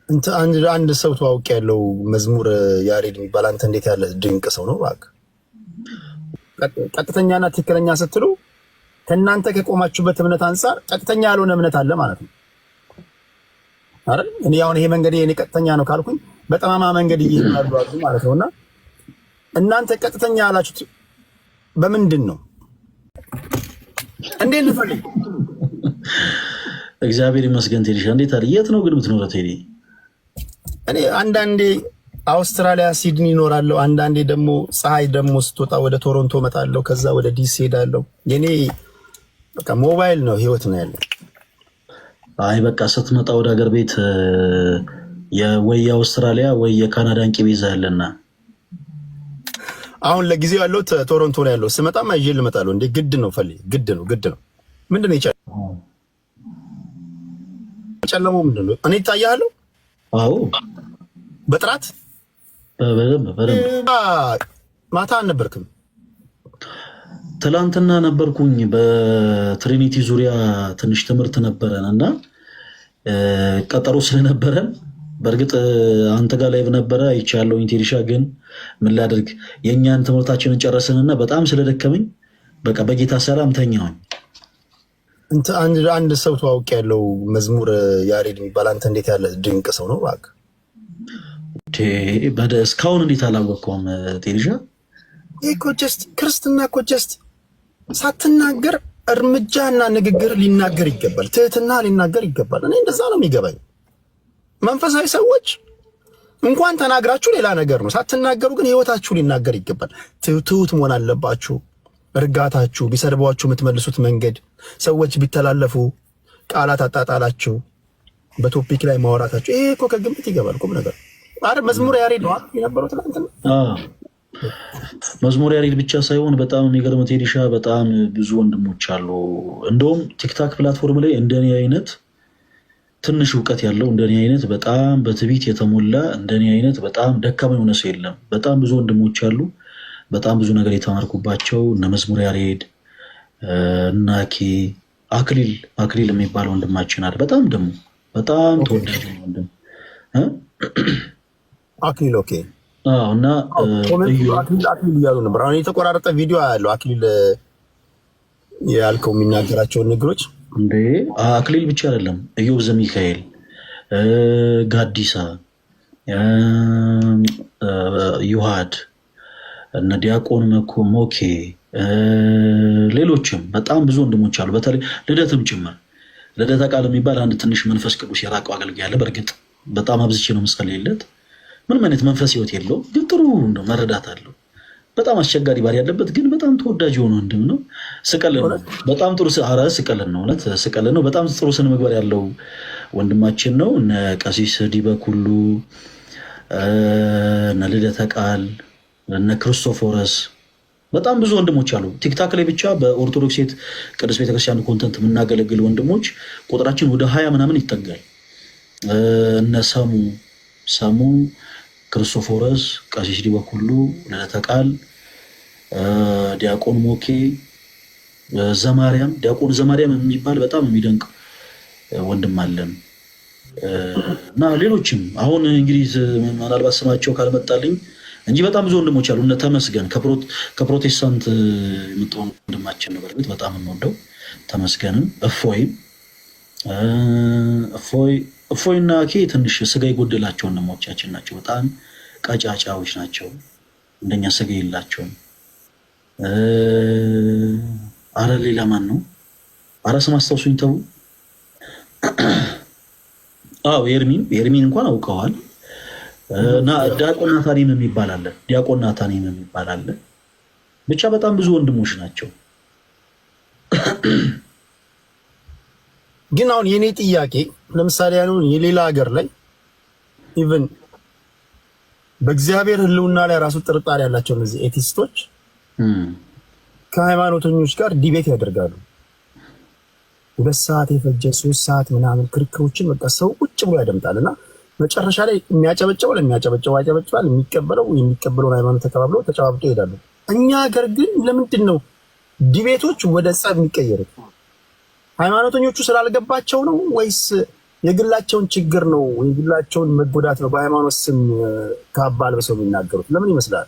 እንት አንድ ሰው ተዋውቅ ያለው መዝሙር ያሬድ የሚባል አንተ እንዴት ያለ ድንቅ ሰው ነው እባክህ። ቀጥተኛና ትክክለኛ ስትሉ ከእናንተ ከቆማችሁበት እምነት አንፃር ቀጥተኛ ያልሆነ እምነት አለ ማለት ነው አይደል? እኔ አሁን ይሄ መንገድ የኔ ቀጥተኛ ነው ካልኩኝ በጠማማ መንገድ እየሄዱ ማለት ነውና እናንተ ቀጥተኛ ያላችሁት በምንድን ነው? እንዴት ልፈልግ? እግዚአብሔር ይመስገን። ቴዲሻ እንዴት አለ? የት ነው ግን የምትኖረው ቴዲ? እኔ አንዳንዴ አውስትራሊያ ሲድኒ እኖራለሁ፣ አንዳንዴ ደግሞ ፀሐይ ደግሞ ስትወጣ ወደ ቶሮንቶ እመጣለሁ፣ ከዛ ወደ ዲሲ ሄዳለሁ። የኔ በቃ ሞባይል ነው ህይወት ነው ያለው። አይ በቃ ስትመጣ ወደ ሀገር ቤት ወይ የአውስትራሊያ ወይ የካናዳን ቂቤ ይዘህ ያለና አሁን ለጊዜው ያለው ቶሮንቶ ነው ያለው። ስመጣማ ይዤ ልመጣለሁ። እንዴ ግድ ነው ፈልይ፣ ግድ ነው ምንድን ነው የጨለመው? ምንድን ነው እኔ ይታያለሁ? አዎ በጥራት በደንብ። ማታ አልነበርክም? ትላንትና ነበርኩኝ። በትሪኒቲ ዙሪያ ትንሽ ትምህርት ነበረን እና ቀጠሮ ስለነበረን በእርግጥ አንተ ጋር ላይቭ ነበረ አይቻለሁ። ቴዲሻ ግን ምን ላድርግ የእኛን ትምህርታችንን ጨረስንና በጣም ስለደከመኝ በቃ በጌታ ሰላም ተኛሁኝ። አንድ ሰው ተዋውቅ ያለው መዝሙር ያሬድ የሚባል አንተ እንዴት ያለ ድንቅ ሰው ነው እባክህ። እስካሁን እንዴት አላወቅከውም ቴዲሻ? ይህ እኮ ጀስት ክርስትና እኮ ጀስት ሳትናገር እርምጃና ንግግር ሊናገር ይገባል። ትህትና ሊናገር ይገባል። እኔ እንደዛ ነው የሚገባኝ። መንፈሳዊ ሰዎች እንኳን ተናግራችሁ ሌላ ነገር ነው፣ ሳትናገሩ ግን ህይወታችሁ ሊናገር ይገባል። ትሁት መሆን አለባችሁ። እርጋታችሁ፣ ቢሰድቧችሁ የምትመልሱት መንገድ፣ ሰዎች ቢተላለፉ ቃላት አጣጣላችሁ፣ በቶፒክ ላይ ማውራታችሁ፣ ይሄ እኮ ከግምት ይገባል። ቁም ነገር አረ መዝሙር ያሬድ ነው የነበረው ትናንትና። መዝሙር ያሬድ ብቻ ሳይሆን በጣም የሚገርም ቴዲሻ፣ በጣም ብዙ ወንድሞች አሉ። እንደውም ቲክታክ ፕላትፎርም ላይ እንደኔ አይነት ትንሽ እውቀት ያለው እንደኔ አይነት በጣም በትዕቢት የተሞላ እንደኔ አይነት በጣም ደካማ የሆነ ሰው የለም። በጣም ብዙ ወንድሞች አሉ፣ በጣም ብዙ ነገር የተማርኩባቸው እነ መዝሙር ያሬድ እናኪ አክሊል የሚባል ወንድማችን አለ። በጣም ደግሞ በጣም ተወዳጅ ወንድም አክሊል። ኦኬ እና አክሊል እያሉ ነበር። አሁን የተቆራረጠ ቪዲዮ ያለው አክሊል ያልከው የሚናገራቸውን ነገሮች እንዴ አክሊል ብቻ አይደለም፣ ኢዮብ ዘሚካኤል፣ ጋዲሳ፣ ዩሃድ፣ እነ ዲያቆን ሞኬ፣ ሌሎችም በጣም ብዙ ወንድሞች አሉ። በተለይ ልደትም ጭምር ልደተ ቃል የሚባል አንድ ትንሽ መንፈስ ቅዱስ የራቀው አገልጋይ አለ። በእርግጥ በጣም አብዝቼ ነው የምጸልይለት። ምንም አይነት መንፈስ ህይወት የለው፣ ግን ጥሩ ነው፣ መረዳት አለው። በጣም አስቸጋሪ ባህሪ ያለበት ግን በጣም ተወዳጅ የሆነ ወንድም ነው። ስቀልን ነው፣ በጣም ጥሩ ስቀልን ነው፣ እውነት ስቀልን ነው። በጣም ጥሩ ስነ ምግባር ያለው ወንድማችን ነው። እነ ቀሲስ ዲበኩሉ፣ እነ ልደተ ቃል፣ እነ ክርስቶፎረስ በጣም ብዙ ወንድሞች አሉ። ቲክታክ ላይ ብቻ በኦርቶዶክስ ሴት ቅዱስ ቤተክርስቲያን ኮንተንት የምናገለግል ወንድሞች ቁጥራችን ወደ 20 ምናምን ይጠጋል። እነ ሰሙ፣ ክርስቶፎረስ፣ ቀሲስ ዲበኩሉ፣ ልደተ ቃል፣ ዲያቆን ሞኬ፣ ዲያቆን ዘማርያም የሚባል በጣም የሚደንቅ ወንድም አለን እና ሌሎችም አሁን እንግዲህ ምናልባት ስማቸው ካልመጣልኝ እንጂ በጣም ብዙ ወንድሞች አሉ። እነ ተመስገን ከፕሮቴስታንት የመጣው ወንድማችን ነው። በእርግጥ በጣም የምንወደው ተመስገንም፣ እፎይና ኬ ትንሽ ስጋ የጎደላቸው ወንድሞቻችን ናቸው። በጣም ቀጫጫዎች ናቸው። እንደኛ ስጋ የላቸውም። አረ ሌላ ማን ነው? አረ ስም አስታውሱኝ ተው። አዎ ኤርሚን እንኳን አውቀዋል። ዲያቆን ናታኒም የሚባል አለ። ብቻ በጣም ብዙ ወንድሞች ናቸው። ግን አሁን የኔ ጥያቄ ለምሳሌ ያሉን የሌላ ሀገር ላይ ኢቭን በእግዚአብሔር ሕልውና ላይ ራሱ ጥርጣሬ ያላቸው እነዚህ ኤቲስቶች ከሃይማኖተኞች ጋር ዲቤት ያደርጋሉ። 2 ሰዓት የፈጀ 3 ሰዓት ምናምን ክርክሮችን በቃ ሰው ቁጭ ብሎ ያደምጣልና መጨረሻ ላይ የሚያጨበጨበው ያጨበጭባል፣ የሚቀበለውን ሃይማኖት ተቀባብለው ተጨባብጠው ይሄዳሉ። እኛ ሀገር ግን ለምንድን ነው ዲቤቶች ወደ ጸብ የሚቀየሩት? ሃይማኖተኞቹ ስላልገባቸው ነው ወይስ የግላቸውን ችግር ነው የግላቸውን መጎዳት ነው በሃይማኖት ስም ካባ ለብሰው የሚናገሩት። ለምን ይመስላል?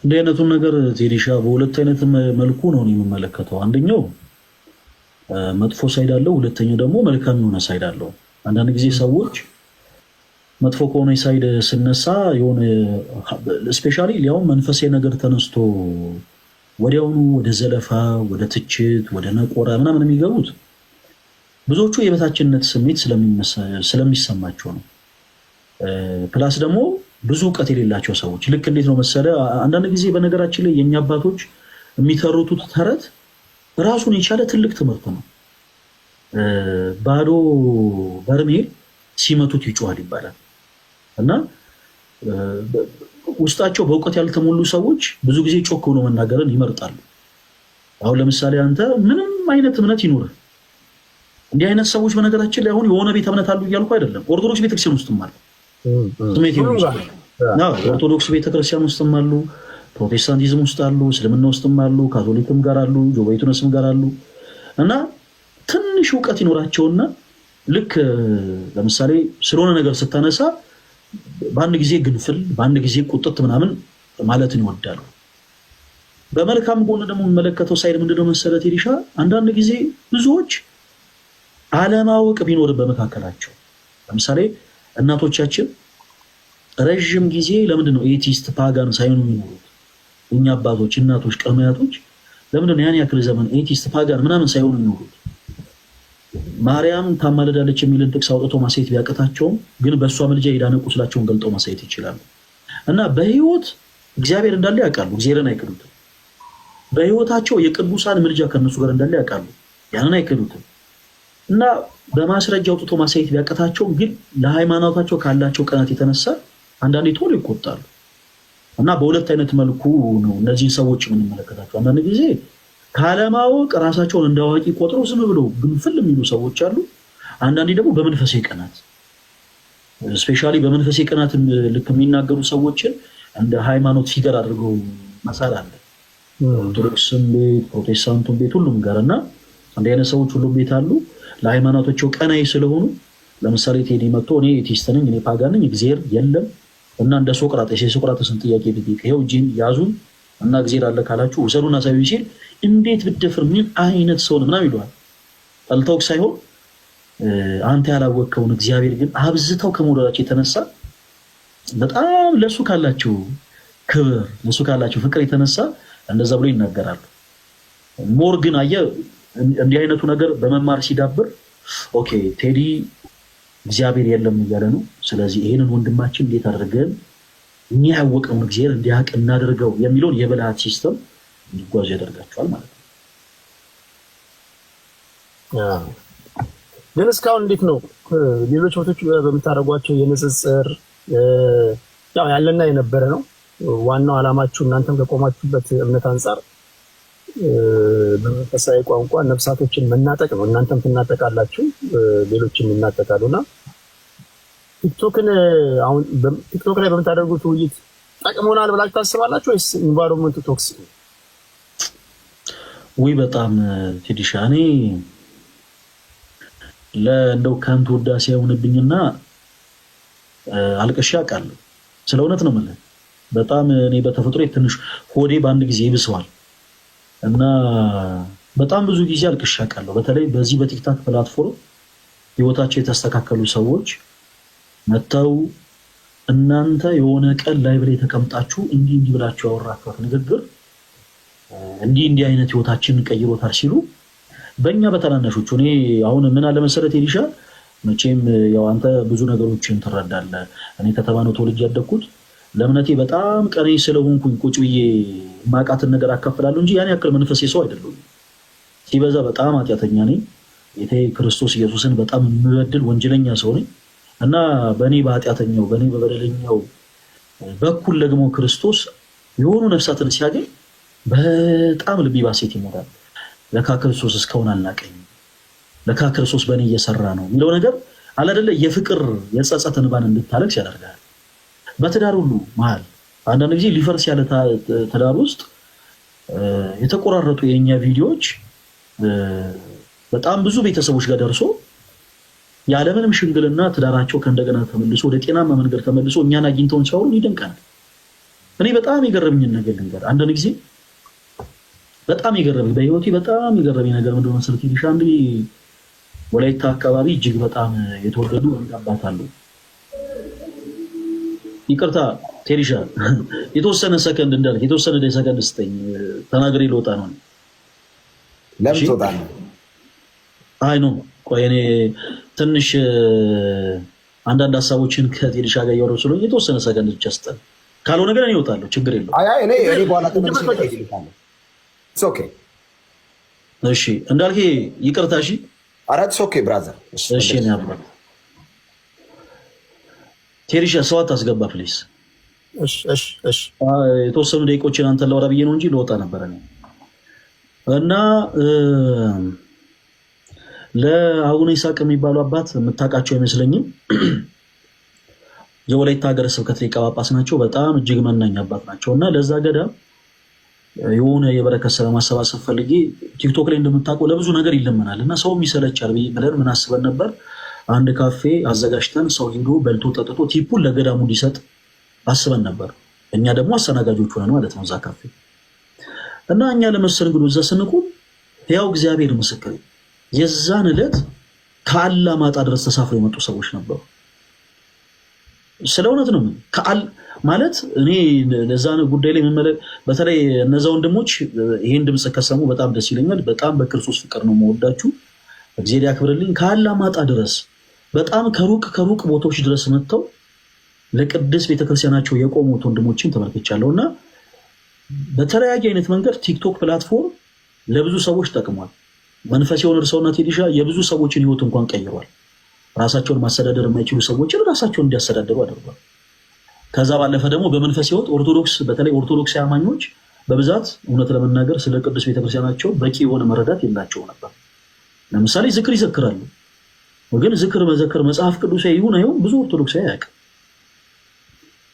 እንዲህ አይነቱን ነገር ቴዲሻ በሁለት አይነት መልኩ ነው የምመለከተው። አንደኛው መጥፎ ሳይድ አለው፣ ሁለተኛው ደግሞ መልካም የሆነ ሳይድ አለው። አንዳንድ ጊዜ ሰዎች መጥፎ ከሆነ ሳይድ ስነሳ የሆነ ስፔሻሊ ሊያውም መንፈሳዊ ነገር ተነስቶ ወዲያውኑ ወደ ዘለፋ፣ ወደ ትችት፣ ወደ ነቆራ ምናምን የሚገቡት ብዙዎቹ የበታችነት ስሜት ስለሚሰማቸው ነው። ፕላስ ደግሞ ብዙ እውቀት የሌላቸው ሰዎች ልክ እንዴት ነው መሰለ፣ አንዳንድ ጊዜ በነገራችን ላይ የእኛ አባቶች የሚተርቱት ተረት ራሱን የቻለ ትልቅ ትምህርት ነው። ባዶ በርሜል ሲመቱት ይጮሃል ይባላል እና ውስጣቸው በእውቀት ያልተሞሉ ሰዎች ብዙ ጊዜ ጮክ ብሎ መናገርን ይመርጣሉ። አሁን ለምሳሌ አንተ ምንም አይነት እምነት ይኑርህ፣ እንዲህ አይነት ሰዎች በነገራችን ላይ አሁን የሆነ ቤተ እምነት አሉ እያልኩ አይደለም፣ ኦርቶዶክስ ቤተክርስቲያን ውስጥም አሉ። ኦርቶዶክስ ቤተክርስቲያን ውስጥም አሉ፣ ፕሮቴስታንቲዝም ውስጥ አሉ፣ እስልምና ውስጥም አሉ፣ ካቶሊክም ጋር አሉ፣ ጆባ ዊትነስም ጋር አሉ እና ትንሽ እውቀት ይኖራቸውና ልክ ለምሳሌ ስለሆነ ነገር ስታነሳ በአንድ ጊዜ ግንፍል፣ በአንድ ጊዜ ቁጥጥ ምናምን ማለትን ይወዳሉ። በመልካም ጎን ደግሞ የምመለከተው ሳይድ ምንድነው መሰረት ቴዲሻ፣ አንዳንድ ጊዜ ብዙዎች አለማወቅ ቢኖር በመካከላቸው ለምሳሌ እናቶቻችን ረዥም ጊዜ ለምንድነው ኤቲስት ፓጋን ሳይሆኑ የሚኖሩት? እኛ አባቶች፣ እናቶች፣ ቀድመያቶች ለምንድነው ያን ያክል ዘመን ኤቲስት ፓጋን ምናምን ሳይሆኑ የሚኖሩት? ማርያም ታማልዳለች የሚልን ጥቅስ አውጥቶ ማሳየት ቢያቀታቸውም ግን በእሷ ምልጃ የዳነ ቁስላቸውን ገልጠው ማሳየት ይችላሉ። እና በህይወት እግዚአብሔር እንዳለ ያውቃሉ፣ እግዚአብሔርን አይክዱትም። በህይወታቸው የቅዱሳን ምልጃ ከነሱ ጋር እንዳለ ያውቃሉ፣ ያንን አይክዱትም። እና በማስረጃ አውጥቶ ማሳየት ቢያቀታቸውም ግን ለሃይማኖታቸው ካላቸው ቀናት የተነሳ አንዳንዴ ቶሎ ይቆጣሉ። እና በሁለት አይነት መልኩ ነው እነዚህን ሰዎች የምንመለከታቸው። አንዳንድ ጊዜ ካለማወቅ ራሳቸውን እንዳዋቂ ቆጥረው ዝም ብለው ግንፍል የሚሉ ሰዎች አሉ። አንዳንዴ ደግሞ በመንፈሳዊ ቀናት ስፔሻሊ በመንፈሳዊ ቀናት ልክ የሚናገሩ ሰዎችን እንደ ሃይማኖት ፊገር አድርገው መሳል አለ። ኦርቶዶክስም ቤት፣ ፕሮቴስታንቱም ቤት ሁሉም ጋር እና እንዲህ አይነት ሰዎች ሁሉም ቤት አሉ። ለሃይማኖታቸው ቀናይ ስለሆኑ ለምሳሌ ቴዲ መጥቶ እኔ ኤቲስት ነኝ፣ እኔ ፓጋን ነኝ፣ እግዚአብሔር የለም እና እንደ ሶቅራጤስ የሶቅራጤስን ጥያቄ ብትጠይቅ ይኸው እጅን ያዙን እና እግዚአብሔር አለ ካላችሁ ውሰዱና ሳዩ ሲል እንዴት ብትደፍር ምን አይነት ሰው ነው ምናምን ይለዋል። ጠልተውክ ሳይሆን አንተ ያላወቅከውን እግዚአብሔር ግን አብዝተው ከመውደዳቸው የተነሳ በጣም ለሱ ካላቸው ክብር ለሱ ካላቸው ፍቅር የተነሳ እንደዛ ብሎ ይናገራሉ። ሞር ግን አየህ እንዲህ አይነቱ ነገር በመማር ሲዳብር ኦኬ ቴዲ እግዚአብሔር የለም እያለ ነው፣ ስለዚህ ይሄንን ወንድማችን እንዴት አድርገን እኛ ያወቀውን እግዚአብሔር እንዲያውቅ እናደርገው የሚለውን የብልሃት ሲስተም እንዲጓዙ ያደርጋቸዋል ማለት ነው። ግን እስካሁን እንዴት ነው ሌሎች ቦታዎች በምታደርጓቸው የንጽጽር ያው ያለና የነበረ ነው። ዋናው ዓላማችሁ እናንተም ከቆማችሁበት እምነት አንጻር በመንፈሳዊ ቋንቋ ነፍሳቶችን መናጠቅ ነው። እናንተም ትናጠቃላችሁ፣ ሌሎችም ይናጠቃሉና ቲክቶክን አሁን ቲክቶክ ላይ በምታደርጉት ውይይት ጠቅሞናል ብላችሁ ታስባላችሁ ወይስ ኢንቫይሮንመንቱ ቶክሲክ ነው? ወይ በጣም ቴዲሻ እኔ ለእንደው ከንቱ ውዳሴ የሆነብኝና አልቅሻ አውቃለሁ። ስለ እውነት ነው የምልህ። በጣም እኔ በተፈጥሮ ትንሽ ሆዴ በአንድ ጊዜ ይብሰዋል እና በጣም ብዙ ጊዜ አልቅሻ አውቃለሁ። በተለይ በዚህ በቲክታክ ፕላትፎርም ህይወታቸው የተስተካከሉ ሰዎች መተው እናንተ የሆነ ቀን ላይ ብለ ተቀምጣችሁ እንዲህ ብላችሁ ያወራችኋት ንግግር እንዲህ አይነት ህይወታችንን ቀይሮታል ሲሉ በእኛ በተናናሾቹ እኔ አሁን ምን አለ መሰረት ኤሊሻ መቼም ያው አንተ ብዙ ነገሮችን ትረዳለህ። እኔ ከተማ ነው ተወልጄ ያደግኩት። ለእምነቴ በጣም ቀኔ ስለሆንኩኝ ቁጭ ብዬ ማቃትን ነገር አካፍላለሁ እንጂ ያን ያክል መንፈሴ ሰው አይደለሁም። ሲበዛ በጣም ኃጢአተኛ ነኝ። ክርስቶስ ኢየሱስን በጣም የምበድል ወንጀለኛ ሰው ነኝ እና በእኔ በኃጢአተኛው በእኔ በበደለኛው በኩል ደግሞ ክርስቶስ የሆኑ ነፍሳትን ሲያገኝ በጣም ልቤ ባሴት ይሞላል። ለካ ክርስቶስ እስካሁን አልናቀኝም፣ ለካ ክርስቶስ በእኔ እየሰራ ነው የሚለው ነገር አለ አይደለ? የፍቅር የጸጸት እንባን እንድታለቅስ ያደርጋል። በትዳር ሁሉ መሀል አንዳንድ ጊዜ ሊፈርስ ያለ ትዳር ውስጥ የተቆራረጡ የኛ ቪዲዮዎች በጣም ብዙ ቤተሰቦች ጋር ደርሶ ያለምንም ሽንግልና ትዳራቸው ከእንደገና ተመልሶ ወደ ጤናማ መንገድ ተመልሶ እኛን አግኝተውን ሲያወሩ ይደንቃል። እኔ በጣም የገረመኝን ነገር ልንገር። አንዳንድ ጊዜ በጣም የገረመኝ በህይወቴ በጣም የገረመኝ ነገር ምንድነው መሰለህ ቴዲሻ፣ አንዴ ወላይታ አካባቢ እጅግ በጣም የተወደዱ አባት አሉ። ይቅርታ ቴዲሻ የተወሰነ ሰከንድ እንዳልክ የተወሰነ ሰከንድ ስጠኝ፣ ተናግሬ ልወጣ ነው። ለምን ትወጣ ነው? አይ ነው ቆይ እኔ ትንሽ አንዳንድ ሀሳቦችን ከቴዲሻ ጋር እያወራሁ ስለሆነ የተወሰነ ሰከንድ ብቻ ስጠን፣ ካልሆነ ግን እኔ እወጣለሁ። ችግር የለውም። አይ እኔ በኋላ ተመልሼ እጠይቅልሃለሁ። ኢትስ ኦኬ። እሺ እንዳልክ ይቅርታ። እሺ ኧረ ኢትስ ኦኬ ብራዘር። እሺ እኔ አብራ ቴዲሻ ሰው አታስገባ ፕሊዝ። እሺ የተወሰኑ ደቂቆችን አንተን ላወራ ብዬ ነው እንጂ ልወጣ ነበረ እና ለአቡነ ይስሐቅ የሚባሉ አባት የምታውቃቸው አይመስለኝም። የወላይታ ሀገረ ስብከት ሊቀ ጳጳስ ናቸው። በጣም እጅግ መናኝ አባት ናቸው እና ለዛ ገዳም የሆነ የበረከት ስራ ማሰባሰብ ፈልጌ ቲክቶክ ላይ እንደምታውቀው ለብዙ ነገር ይለመናል እና ሰውም ይሰለቻል ብለን ምን አስበን ነበር፣ አንድ ካፌ አዘጋጅተን ሰው ሄዶ በልቶ ጠጥቶ ቲፑን ለገዳሙ እንዲሰጥ አስበን ነበር። እኛ ደግሞ አስተናጋጆች ሆነን ማለት ነው እዛ ካፌ እና እኛ ለመስተንግዶ እዛ ስንቆም ያው እግዚአብሔር ምስክር የዛን ዕለት ከአላማጣ ድረስ ተሳፍረው የመጡ ሰዎች ነበሩ። ስለ እውነት ነው ማለት እኔ ለዛ ጉዳይ ላይ በተለይ እነዛ ወንድሞች ይሄን ድምፅ ከሰሙ በጣም ደስ ይለኛል። በጣም በክርስቶስ ፍቅር ነው የምወዳችሁ፣ እግዚአብሔር ያክብርልኝ። ከአላማጣ ድረስ በጣም ከሩቅ ቦታዎች ድረስ መጥተው ለቅድስት ቤተክርስቲያናቸው የቆሙት ወንድሞችን ተመልክቻለሁ እና በተለያየ አይነት መንገድ ቲክቶክ ፕላትፎርም ለብዙ ሰዎች ጠቅሟል። መንፈስ የሆነ እርሰውና ቴዲሻ የብዙ ሰዎችን ህይወት እንኳን ቀይሯል። ራሳቸውን ማስተዳደር የማይችሉ ሰዎችን ራሳቸውን እንዲያስተዳድሩ አድርጓል። ከዛ ባለፈ ደግሞ በመንፈስ ህይወት ኦርቶዶክስ በተለይ ኦርቶዶክስ አማኞች በብዛት እውነት ለመናገር ስለ ቅዱስ ቤተክርስቲያናቸው በቂ የሆነ መረዳት የላቸው ነበር። ለምሳሌ ዝክር ይዘክራሉ፣ ግን ዝክር መዘክር መጽሐፍ ቅዱሳዊ ይሁን አይሁን ብዙ ኦርቶዶክሳዊ አያውቅም።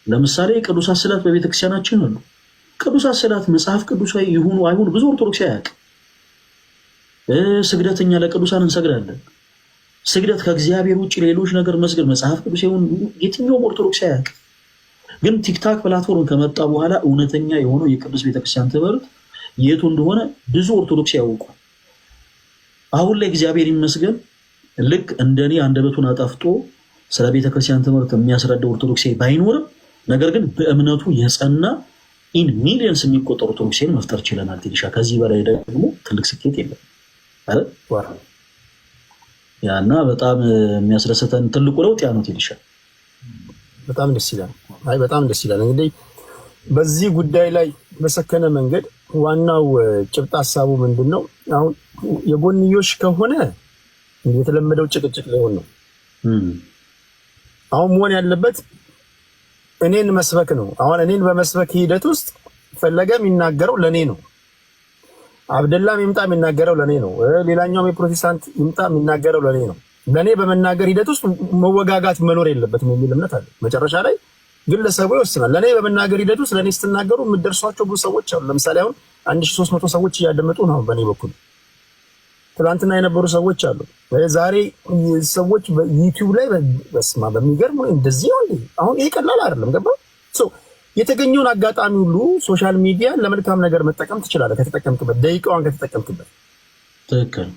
ለምሳሌ ቅዱሳት ስዕላት በቤተክርስቲያናችን አሉ። ቅዱሳት ስዕላት መጽሐፍ ቅዱሳዊ ይሁኑ አይሁን ብዙ ኦርቶዶክሳዊ አያውቅም። ስግደተኛ ለቅዱሳን እንሰግዳለን። ስግደት ከእግዚአብሔር ውጭ ሌሎች ነገር መስገድ መጽሐፍ ቅዱስ ይሁን የትኛውም ኦርቶዶክሳዊ አያውቅም። ግን ቲክታክ ፕላትፎርም ከመጣ በኋላ እውነተኛ የሆነው የቅዱስ ቤተክርስቲያን ትምህርት የቱ እንደሆነ ብዙ ኦርቶዶክስ ያውቋል። አሁን ላይ እግዚአብሔር ይመስገን ልክ እንደኔ አንደበቱን አጣፍጦ ስለ ቤተክርስቲያን ትምህርት የሚያስረዳ ኦርቶዶክሳዊ ባይኖርም፣ ነገር ግን በእምነቱ የጸና ኢን ሚሊየንስ የሚቆጠሩ ኦርቶዶክሳዊን መፍጠር ችለናል። ቴዲሻ ከዚህ በላይ ደግሞ ትልቅ ስኬት የለም አይደል? ያና በጣም የሚያስደስተን ትልቁ ለውጥ ያ ነው። ቴዲሻ በጣም ደስ ይላል። አይ በጣም ደስ ይላል። እንግዲህ በዚህ ጉዳይ ላይ በሰከነ መንገድ ዋናው ጭብጥ ሀሳቡ ምንድነው? አሁን የጎንዮሽ ከሆነ የተለመደው ጭቅጭቅ ሊሆን ነው። አሁን መሆን ያለበት እኔን መስበክ ነው። አሁን እኔን በመስበክ ሂደት ውስጥ ፈለገ የሚናገረው ለኔ ነው። አብደላም ይምጣ የሚናገረው ለኔ ነው። ሌላኛውም የፕሮቴስታንት ይምጣ የሚናገረው ለኔ ነው። ለኔ በመናገር ሂደት ውስጥ መወጋጋት መኖር የለበትም የሚል እምነት አለ። መጨረሻ ላይ ግለሰቡ ይወስናል። ለኔ በመናገር ሂደት ውስጥ ለኔ ስትናገሩ የምትደርሷቸው ብዙ ሰዎች አሉ። ለምሳሌ አሁን 1300 ሰዎች እያደመጡ ነው በኔ በኩል። ትናንትና የነበሩ ሰዎች አሉ። ዛሬ ሰዎች በዩቲዩብ ላይ በስማ በሚገርም ወይ እንደዚህ ነው። አሁን ይሄ ቀላል አይደለም። ገባ የተገኘውን አጋጣሚ ሁሉ ሶሻል ሚዲያ ለመልካም ነገር መጠቀም ትችላለህ፣ ከተጠቀምክበት፣ ደቂቃዋን ከተጠቀምክበት። ትክክል።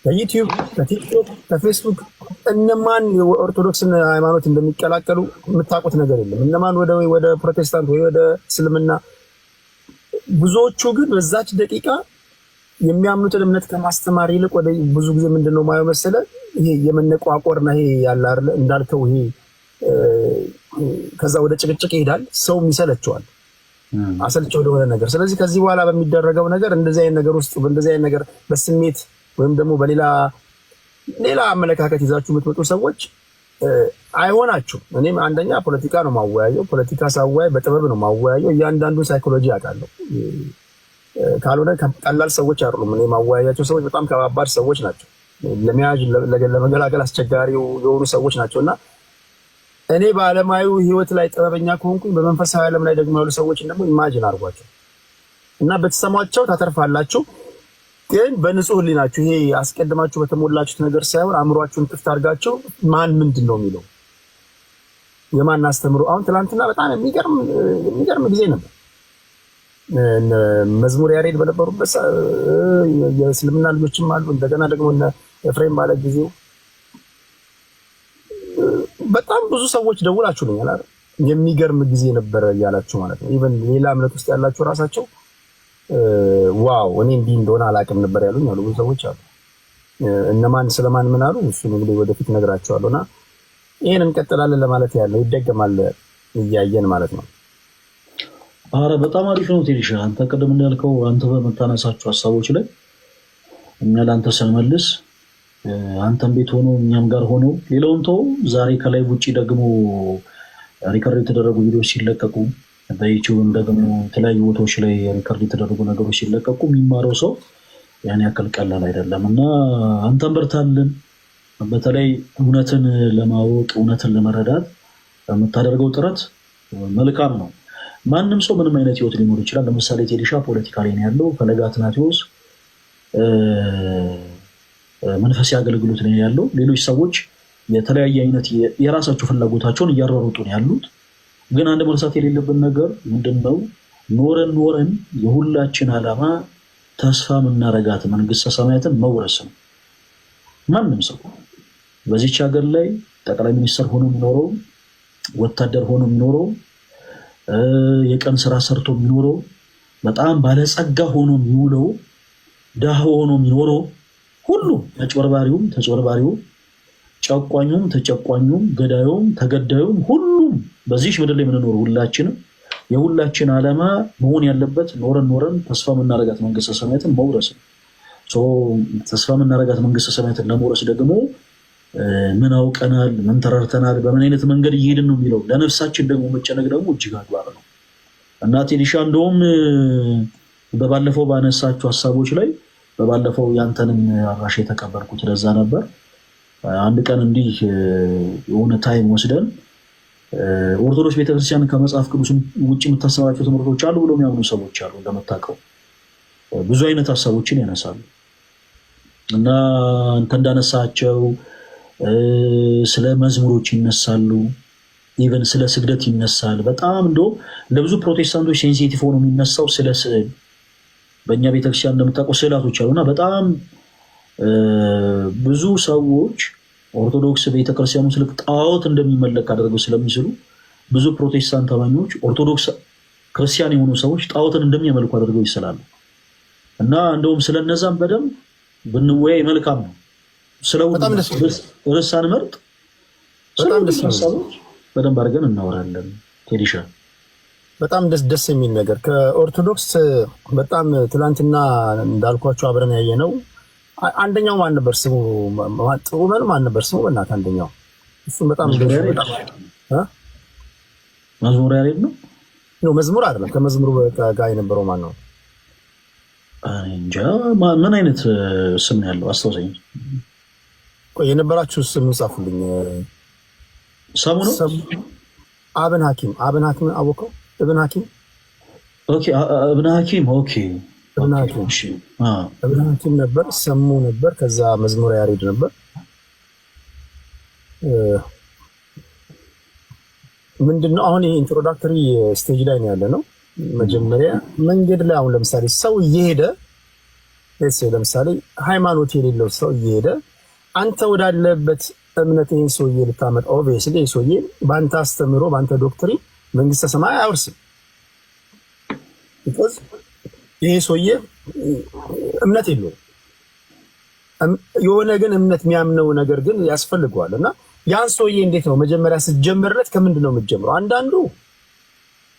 ከዩቲዩብ፣ ከቲክቶክ፣ ከፌስቡክ እነማን የኦርቶዶክስን ሃይማኖት እንደሚቀላቀሉ የምታውቁት ነገር የለም። እነማን ወደ ፕሮቴስታንት ወይ ወደ እስልምና። ብዙዎቹ ግን በዛች ደቂቃ የሚያምኑትን እምነት ከማስተማር ይልቅ ወደ ብዙ ጊዜ ምንድነው ማየው መሰለ ይሄ የመነቋቆርና ይሄ ያለ አይደል እንዳልከው ይሄ ከዛ ወደ ጭቅጭቅ ይሄዳል። ሰውም ይሰለቸዋል፣ አሰልቸው ወደ ነገር። ስለዚህ ከዚህ በኋላ በሚደረገው ነገር እንደዚህ አይነት ነገር ውስጥ በእንደዚህ አይነት ነገር በስሜት ወይም ደግሞ በሌላ አመለካከት ይዛችሁ የምትመጡ ሰዎች አይሆናችሁ። እኔም አንደኛ ፖለቲካ ነው ማወያየው። ፖለቲካ ሳወያይ በጥበብ ነው ማወያየው። እያንዳንዱ ሳይኮሎጂ አውቃለሁ። ካልሆነ ቀላል ሰዎች አይደሉም። እኔ ማወያያቸው ሰዎች በጣም ከባባድ ሰዎች ናቸው። ለመያዝ ለመገላገል አስቸጋሪ የሆኑ ሰዎች ናቸው እና እኔ በዓለማዊ ህይወት ላይ ጥበበኛ ከሆንኩኝ በመንፈሳዊ ዓለም ላይ ደግሞ ያሉ ሰዎችን ደግሞ ኢማጂን አድርጓቸው እና በተሰማቸው ታተርፋላችሁ። ግን በንጹህ ህሊናችሁ ይሄ አስቀድማችሁ በተሞላችሁት ነገር ሳይሆን አእምሯችሁን ጥፍት አድርጋችሁ ማን ምንድን ነው የሚለው የማን አስተምሮ። አሁን ትናንትና በጣም የሚገርም ጊዜ ነበር። መዝሙር ያሬድ በነበሩበት የእስልምና ልጆችም አሉ። እንደገና ደግሞ እነ ኤፍሬም ባለ ጊዜው በጣም ብዙ ሰዎች ደውላችሁልኛል አይደል? የሚገርም ጊዜ ነበረ እያላችሁ ማለት ነው። ኢቨን ሌላ እምነት ውስጥ ያላችሁ ራሳቸው ዋው እኔ እንዲህ እንደሆነ አላውቅም ነበር ያሉኝ አሉ ብዙ ሰዎች አሉ። እነማን ስለማን ምን አሉ እሱን እንግዲህ ወደፊት ነግራቸዋለሁና ይሄን እንቀጥላለን ለማለት ያለው ይደገማል እያየን ማለት ነው። አረ በጣም አሪፍ ነው ቴዲሻ። አንተ ቀደም እንዳልከው አንተ በመታነሳቸው ሐሳቦች ላይ እኛ ላንተ ስንመልስ አንተም ቤት ሆኖ እኛም ጋር ሆኖ ሌላውን ተው ዛሬ ከላይ ውጪ ደግሞ ሪከርድ የተደረጉ ቪዲዮዎች ሲለቀቁ በዩቲዩብም ደግሞ የተለያዩ ቦታዎች ላይ ሪከርድ የተደረጉ ነገሮች ሲለቀቁ የሚማረው ሰው ያን ያክል ቀላል አይደለም እና አንተም በርታልን። በተለይ እውነትን ለማወቅ እውነትን ለመረዳት የምታደርገው ጥረት መልካም ነው። ማንም ሰው ምንም አይነት ህይወት ሊኖር ይችላል። ለምሳሌ ቴዲሻ ፖለቲካ ላይ ነው ያለው፣ ፈለገ አትናቴዎስ መንፈሳዊ አገልግሎት ላይ ያለው፣ ሌሎች ሰዎች የተለያየ አይነት የራሳቸው ፍላጎታቸውን እያሯሩጡ ነው ያሉት። ግን አንድ መርሳት የሌለብን ነገር ምንድነው? ኖረን የሁላችን ዓላማ ተስፋ የምናረጋት መንግስተ ሰማያትን መውረስ ነው። ማንም ሰው በዚች ሀገር ላይ ጠቅላይ ሚኒስትር ሆኖ የሚኖረው፣ ወታደር ሆኖ የሚኖረው፣ የቀን ስራ ሰርቶ የሚኖረው፣ በጣም ባለጸጋ ሆኖ የሚውለው፣ ድሃ ሆኖ የሚኖረው ሁሉም ተጭበርባሪውም ተጭበርባሪውም ጨቋኙም ተጨቋኙም ገዳዩም ተገዳዩም ሁሉም በዚህ ምድር ላይ የምንኖር ሁላችንም የሁላችን ዓላማ መሆን ያለበት ኖረን ተስፋ የምናረጋት መንግስተ ሰማያትን መውረስ ነው። ተስፋ የምናረጋት መንግስተ ሰማያትን ለመውረስ ደግሞ ምን አውቀናል፣ ምን ተረድተናል፣ በምን አይነት መንገድ እየሄድን ነው የሚለው ለነፍሳችን ደግሞ መጨነቅ ደግሞ እጅግ አግባብ ነው እና ቴዲሻ እንደውም በባለፈው ባነሳችሁ ሀሳቦች ላይ በባለፈው ያንተንም አራሽ የተቀበልኩት ለዛ ነበር። አንድ ቀን እንዲህ የሆነ ታይም ወስደን ኦርቶዶክስ ቤተክርስቲያን ከመጽሐፍ ቅዱስ ውጭ የምታስተምራቸው ትምህርቶች አሉ ብሎ የሚያምኑ ሰዎች አሉ። እንደምታውቀው ብዙ አይነት ሀሳቦችን ያነሳሉ እና አንተ እንዳነሳቸው ስለ መዝሙሮች ይነሳሉ፣ ኢቨን ስለ ስግደት ይነሳል። በጣም እንደውም ለብዙ ፕሮቴስታንቶች ሴንሲቲቭ ሆኖ የሚነሳው ስለ ስዕል፣ በእኛ ቤተክርስቲያን እንደምታውቀው ስዕላቶች አሉና በጣም ብዙ ሰዎች ኦርቶዶክስ ቤተክርስቲያኑ ስልክ ጣዖት እንደሚመለክ አድርገው ስለሚስሉ ብዙ ፕሮቴስታንት አማኞች ኦርቶዶክስ ክርስቲያን የሆኑ ሰዎች ጣዖትን እንደሚያመልኩ አድርገው ይስላሉ እና እንደውም ስለነዛም በደንብ ብንወያይ መልካም ነው። ስለሁሉም ርዕስ አንመርጥ፣ በደንብ አድርገን እናወራለን። ቴዲሻ በጣም ደስ የሚል ነገር ከኦርቶዶክስ በጣም ትላንትና እንዳልኳቸው አብረን ያየነው አንደኛው ማን ነበር ስሙ? ጥሩ ማን ነበር ስሙ? በእናትህ አንደኛው እሱም በጣም መዝሙር ያሬድ ነው። መዝሙር አይደለም፣ ከመዝሙሩ ጋር የነበረው ማን ነው? እንጃ ምን አይነት ስም ነው ያለው? አስታውሰኝ። ቆይ የነበራችሁ ስም ጻፉልኝ። ሰሙ ነው አብን ሐኪም አወቀው? እብን ሐኪም ኦኬ። እብን ሐኪም ኦኬ። እብን ሐኪም ነበር፣ ሰሙ ነበር፣ ከዛ መዝሙር ያሬድ ነበር። ምንድነው አሁን ይሄ ኢንትሮዳክተሪ ስቴጅ ላይ ነው ያለ ነው። መጀመሪያ መንገድ ላይ አሁን ለምሳሌ ሰው እየሄደ ለምሳሌ ሃይማኖት የሌለው ሰው እየሄደ አንተ ወዳለበት እምነት ይሄን ሰውዬ ልታመጣ ኦብቪየስሊ ይሄ ሰውዬ በአንተ አስተምሮ በአንተ ዶክትሪን መንግስተ ሰማይ አይወርስም። because ይሄ ሰውዬ እምነት የለውም። የሆነ ግን እምነት የሚያምነው ነገር ግን ያስፈልገዋል እና ያን ሰውዬ እንዴት ነው መጀመሪያ ስትጀምርለት ከምንድን ነው የምትጀምረው? አንዳንዱ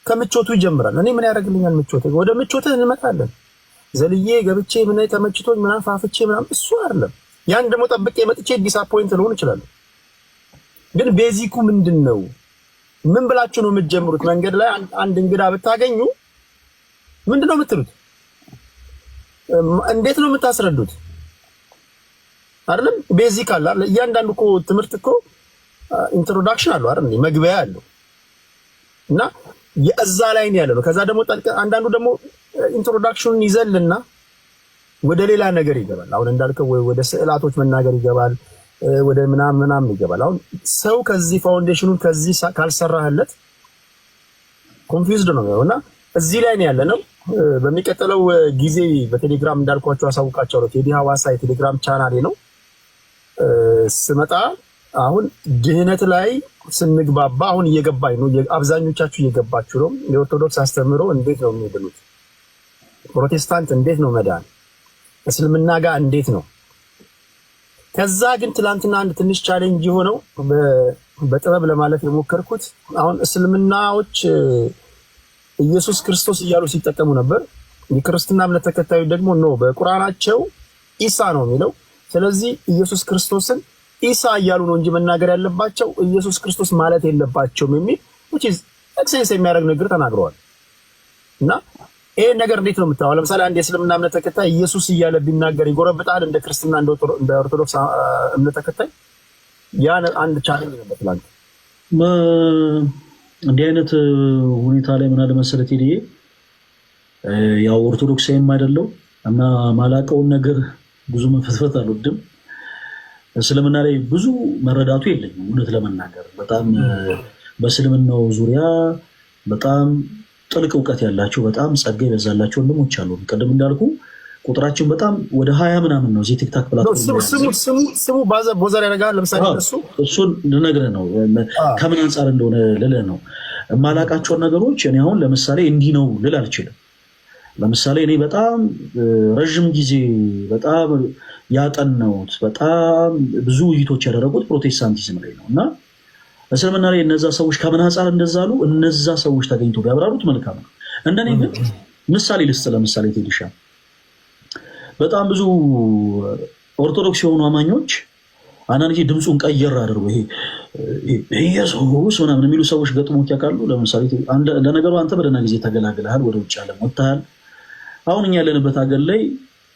ከምቾቱ ይጀምራል። እኔ ምን ያደርግልኛል ምቾት፣ ወደ ምቾትህ እንመጣለን። ዘልዬ ገብቼ ምን ተመችቶኝ ምናምን ፋፍቼ ምናምን እሱ አይደለም። ያን ደግሞ ጠብቄ መጥቼ ዲስአፖይንት ልሆን እችላለሁ። ግን ቤዚኩ ምንድን ነው? ምን ብላችሁ ነው የምትጀምሩት? መንገድ ላይ አንድ እንግዳ ብታገኙ ምንድን ነው የምትሉት? እንዴት ነው የምታስረዱት? አይደለም ቤዚክ አለ አይደል? እያንዳንዱ እኮ ትምህርት እኮ ኢንትሮዳክሽን አለው አይደል? መግቢያ አለው እና የእዛ ላይ ነው ያለው። ከዛ ደግሞ አንዳንዱ ደግሞ ኢንትሮዳክሽኑን ይዘልና ወደ ሌላ ነገር ይገባል። አሁን እንዳልከው ወደ ስዕላቶች መናገር ይገባል፣ ወደ ምናምን ይገባል። አሁን ሰው ከዚህ ፋውንዴሽኑን ከዚህ ካልሰራህለት ኮንፊውዝድ ነው እና እዚህ ላይ ነው ያለነው። በሚቀጥለው ጊዜ በቴሌግራም እንዳልኳቸው አሳውቃቸዋለሁ። ቴዲ ሐዋሳ የቴሌግራም ቻናሌ ነው ስመጣ አሁን ድህነት ላይ ስንግባባ አሁን እየገባኝ ነው። አብዛኞቻችሁ እየገባችሁ ነው። የኦርቶዶክስ አስተምህሮ እንዴት ነው የሚድኑት? ፕሮቴስታንት እንዴት ነው መዳን? እስልምና ጋር እንዴት ነው? ከዛ ግን ትላንትና አንድ ትንሽ ቻሌንጅ የሆነው በጥበብ ለማለት የሞከርኩት አሁን እስልምናዎች ኢየሱስ ክርስቶስ እያሉ ሲጠቀሙ ነበር። የክርስትና እምነት ተከታዮች ደግሞ ነው በቁርአናቸው ኢሳ ነው የሚለው። ስለዚህ ኢየሱስ ክርስቶስን ኢሳ እያሉ ነው እንጂ መናገር ያለባቸው ኢየሱስ ክርስቶስ ማለት የለባቸውም የሚል which is ኤክሴንስ የሚያደርግ ነገር ተናግረዋል። እና ይሄ ነገር እንዴት ነው የምታወው? ለምሳሌ አንድ የእስልምና እምነት ተከታይ ኢየሱስ እያለ ቢናገር ይጎረብጣል እንደ ክርስትና እንደ ኦርቶዶክስ እምነት ተከታይ? ያ አንድ ቻሌንጅ ነበር ትላንት። እንዲህ አይነት ሁኔታ ላይ ምን አለ መሰለህ ቴዲ፣ ያው ኦርቶዶክሳዊም አይደለው እና ማላቀውን ነገር ብዙ መፈትፈት አልወድም። እስልምና ላይ ብዙ መረዳቱ የለኝም እውነት ለመናገር። በጣም በእስልምናው ዙሪያ በጣም ጥልቅ እውቀት ያላቸው በጣም ጸጋ የበዛላቸው ወንድሞች አሉ። ቀደም እንዳልኩ ቁጥራችን በጣም ወደ 20 ምናምን ነው። እዚህ ቲክታክ ፕላትፎርም ስሙ ቦዘር ያደርጋል። ለምሳሌ እሱን ልነግርህ ነው ከምን አንጻር እንደሆነ ልልህ ነው። የማላቃቸውን ነገሮች እኔ አሁን ለምሳሌ እንዲህ ነው ልል አልችልም። ለምሳሌ እኔ በጣም ረዥም ጊዜ በጣም ያጠናሁት በጣም ብዙ ውይይቶች ያደረጉት ፕሮቴስታንቲዝም ላይ ነው እና እስልምና ላይ እነዛ ሰዎች ከምን አንጻር እንደዛ አሉ እነዛ ሰዎች ተገኝቶ ቢያብራሩት መልካም ነው። እንደኔ ግን ምሳሌ ልስጥ። ለምሳሌ ቴዲሻ በጣም ብዙ ኦርቶዶክስ የሆኑ አማኞች አንዳንድ ጊዜ ድምፁን ቀየር አድርጎ ይሄ ኢየሱስ ምናምን የሚሉ ሰዎች ገጥሞት ያውቃሉ። ለምሳሌ ለነገሩ አንተ በደህና ጊዜ ተገላግለሃል፣ ወደ ውጭ ዓለም ወጥተሃል። አሁን እኛ ያለንበት ሀገር ላይ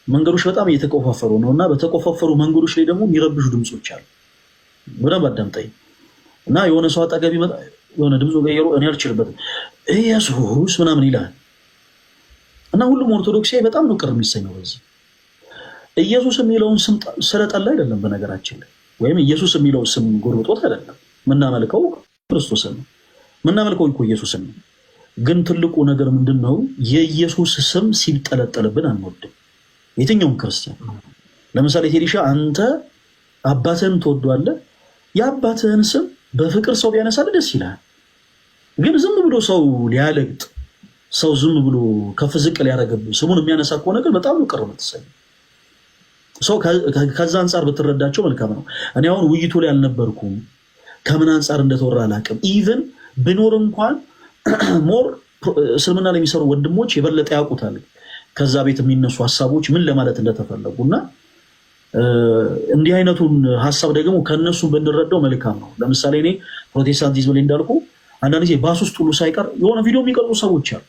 መንገዶች በጣም እየተቆፋፈሩ ነው እና በተቆፋፈሩ መንገዶች ላይ ደግሞ የሚረብሹ ድምፆች አሉ። በደንብ አዳምጠኝ እና የሆነ ሰው አጠገብ ይመጣ የሆነ ድምፁ ቀየሩ እኔ አልችልበትም ኢየሱስ ምናምን ይላል እና ሁሉም ኦርቶዶክሳዊ በጣም ነው ቅር የሚሰኘው በዚህ። ኢየሱስ የሚለውን ስም ስለጠላ አይደለም በነገራችን ላይ፣ ወይም ኢየሱስ የሚለውን ስም ጎርብጦት አይደለም። ምናመልከው ክርስቶስን ነው፣ ምናመልከው እኮ ኢየሱስን ነው። ግን ትልቁ ነገር ምንድነው? የኢየሱስ ስም ሲጠለጠልብን አንወድም። የትኛውም ክርስቲያን ለምሳሌ ቴዲሻ አንተ አባትህን ትወዷለህ፣ የአባትህን ስም በፍቅር ሰው ቢያነሳልህ ደስ ይላል። ግን ዝም ብሎ ሰው ሊያለግጥ ሰው ዝም ብሎ ከፍ ዝቅ ሊያደርግብህ ስሙን የሚያነሳ ከሆነ ግን በጣም ነው ቅር የምትሰኘው። ሰው ከዛ አንጻር ብትረዳቸው መልካም ነው። እኔ አሁን ውይይቱ ላይ አልነበርኩም፣ ከምን አንጻር እንደተወራ አላውቅም። ኢቭን ብኖር እንኳን ሞር እስልምና ላይ የሚሰሩ ወንድሞች የበለጠ ያውቁታል ከዛ ቤት የሚነሱ ሀሳቦች ምን ለማለት እንደተፈለጉ እና እንዲህ አይነቱን ሀሳብ ደግሞ ከእነሱ ብንረዳው መልካም ነው። ለምሳሌ እኔ ፕሮቴስታንቲዝም ላይ እንዳልኩ አንዳንድ ጊዜ ባስ ውስጥ ሁሉ ሳይቀር የሆነ ቪዲዮ የሚቀርጹ ሰዎች አሉ።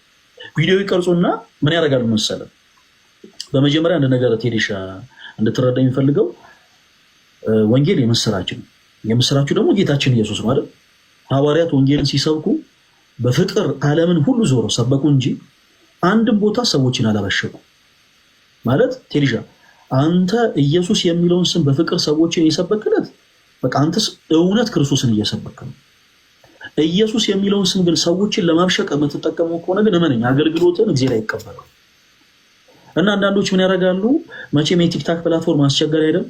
ቪዲዮ ይቀርጹና ምን ያደርጋሉ መሰለህ? በመጀመሪያ አንድ ነገር ቴዲሻ እንድትረዳ የሚፈልገው ወንጌል የምስራች ነው። የምስራቹ ደግሞ ጌታችን ኢየሱስ ነው አይደል? ሐዋርያት ወንጌልን ሲሰብኩ በፍቅር ዓለምን ሁሉ ዞሮ ሰበኩ እንጂ አንድም ቦታ ሰዎችን አላበሸቁ። ማለት ቴዲሻ አንተ ኢየሱስ የሚለውን ስም በፍቅር ሰዎችን የሰበክለት በቃ አንተስ እውነት ክርስቶስን እየሰበክ ነው። ኢየሱስ የሚለውን ስም ግን ሰዎችን ለማብሸቅ የምትጠቀመው ከሆነ ግን እመነኝ አገልግሎትን እግዚአብሔር አይቀበለው። እና አንዳንዶች ምን ያደርጋሉ? መቼም የቲክታክ ፕላትፎርም አስቸጋሪ አይደል?